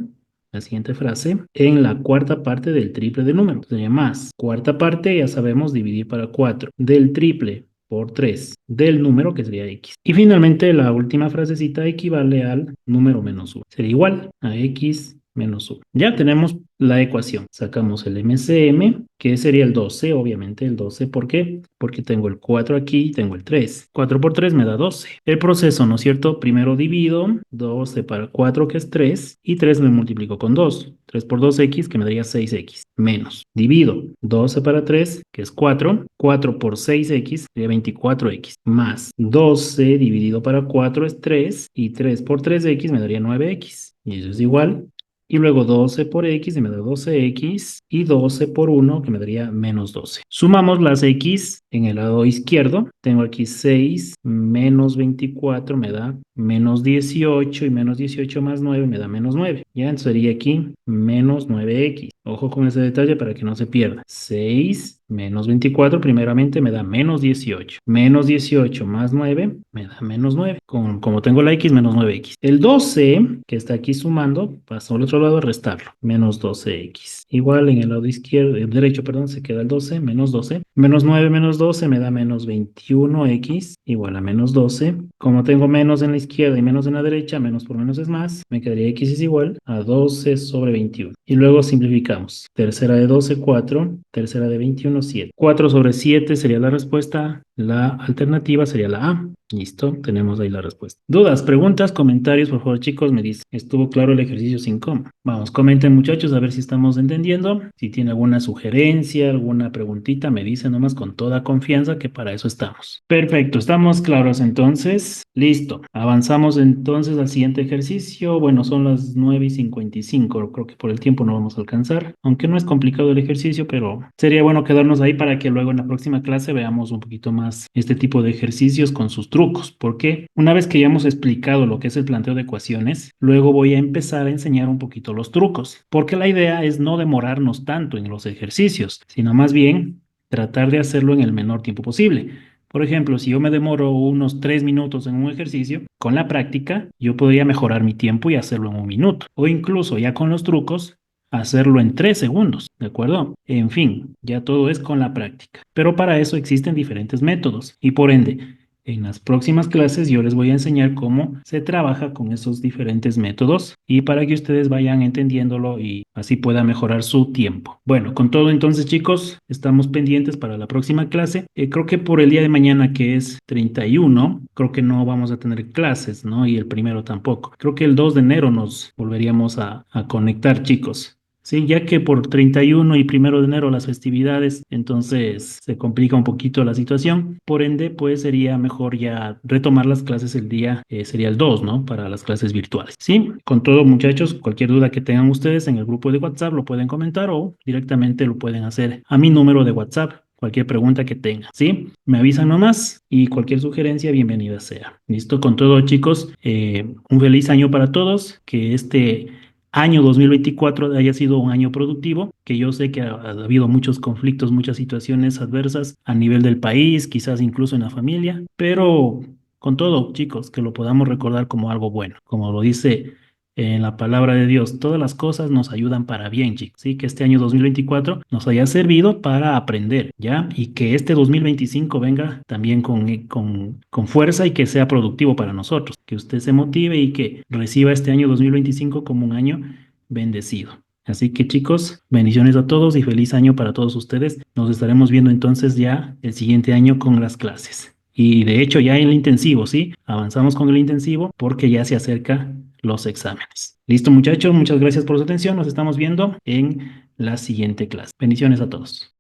La siguiente frase, en la cuarta parte del triple del número. Sería más. Cuarta parte, ya sabemos, dividir para 4. Del triple por 3 del número que sería x. Y finalmente la última frasecita equivale al número menos 1. Sería igual a x menos 1. Ya tenemos la ecuación. Sacamos el MCM, que sería el 12, obviamente el 12. ¿Por qué? Porque tengo el 4 aquí y tengo el 3. 4 por 3 me da 12. El proceso, ¿no es cierto? Primero divido, 12 para 4 que es 3 y 3 me multiplico con 2. 3 por 2x que me daría 6x. Menos. Divido 12 para 3 que es 4. 4 por 6x sería 24x. Más 12 dividido para 4 es 3 y 3 por 3x me daría 9x. Y eso es igual. Y luego 12 por x y me da 12x y 12 por 1 que me daría menos 12. Sumamos las x En el lado izquierdo tengo aquí 6 menos 24 me da menos 18 y menos 18 más 9 me da menos 9. Ya, entonces sería aquí menos 9x. Ojo con ese detalle para que no se pierda. 6 menos 24 primeramente me da menos 18. Menos 18 más 9 me da menos 9. Como tengo la x, menos 9x. El 12 que está aquí sumando, paso al otro lado a restarlo. Menos 12x. Igual en el lado izquierdo, derecho, perdón, se queda el 12, menos 12. Menos 9 menos 12 me da menos 21x igual a menos 12. Como tengo menos en la izquierda y menos en la derecha, menos por menos es más, me quedaría x es igual a 12 sobre 21. Y luego simplificamos. Tercera de 12, 4. Tercera de 21, 7. 4 sobre 7 sería la respuesta. La alternativa sería la A. Listo, tenemos ahí la respuesta. ¿Dudas, preguntas, comentarios? Por favor, chicos, me dicen. ¿Estuvo claro el ejercicio sin coma? Vamos, comenten, muchachos, a ver si estamos entendiendo. Si tiene alguna sugerencia, alguna preguntita, me dicen nomás con toda confianza que para eso estamos. Perfecto, estamos claros entonces. Listo. Avanzamos entonces al siguiente ejercicio. Bueno, son las 9:55. Creo que por el tiempo no vamos a alcanzar. Aunque no es complicado el ejercicio, pero sería bueno quedarnos ahí para que luego en la próxima clase veamos un poquito más este tipo de ejercicios con sus trucos. Porque una vez que ya hemos explicado lo que es el planteo de ecuaciones, luego voy a empezar a enseñar un poquito los trucos. Porque la idea es no demorarnos tanto en los ejercicios, sino más bien tratar de hacerlo en el menor tiempo posible. Por ejemplo, si yo me demoro unos 3 minutos en un ejercicio, con la práctica yo podría mejorar mi tiempo y hacerlo en 1 minuto. O incluso ya con los trucos, hacerlo en 3 segundos, ¿de acuerdo? En fin, ya todo es con la práctica. Pero para eso existen diferentes métodos y por ende, en las próximas clases yo les voy a enseñar cómo se trabaja con esos diferentes métodos y para que ustedes vayan entendiéndolo y así pueda mejorar su tiempo. Bueno, con todo entonces chicos, estamos pendientes para la próxima clase. Creo que por el día de mañana que es 31, creo que no vamos a tener clases, ¿no? Y el primero tampoco. Creo que el 2 de enero nos volveríamos a conectar chicos. Sí, ya que por 31 y 1 de enero las festividades, entonces se complica un poquito la situación. Por ende, pues sería mejor ya retomar las clases el día, sería el 2, ¿no? Para las clases virtuales. Sí, con todo muchachos, cualquier duda que tengan ustedes en el grupo de WhatsApp lo pueden comentar o directamente lo pueden hacer a mi número de WhatsApp. Cualquier pregunta que tengan, ¿sí? Me avisan nomás y cualquier sugerencia, bienvenida sea. Listo, con todo chicos, un feliz año para todos, que este año 2024 haya sido un año productivo, que yo sé que ha habido muchos conflictos, muchas situaciones adversas a nivel del país, quizás incluso en la familia, pero con todo, chicos, que lo podamos recordar como algo bueno, como lo dice en la palabra de Dios, todas las cosas nos ayudan para bien, chicos, ¿sí? Que este año 2024 nos haya servido para aprender, ¿ya? Y que este 2025 venga también con fuerza y que sea productivo para nosotros, que usted se motive y que reciba este año 2025 como un año bendecido. Así que chicos, bendiciones a todos y feliz año para todos ustedes. Nos estaremos viendo entonces ya el siguiente año con las clases. Y de hecho ya en el intensivo, ¿sí? Avanzamos con el intensivo porque ya se acerca los exámenes. Listo muchachos, muchas gracias por su atención. Nos estamos viendo en la siguiente clase. Bendiciones a todos.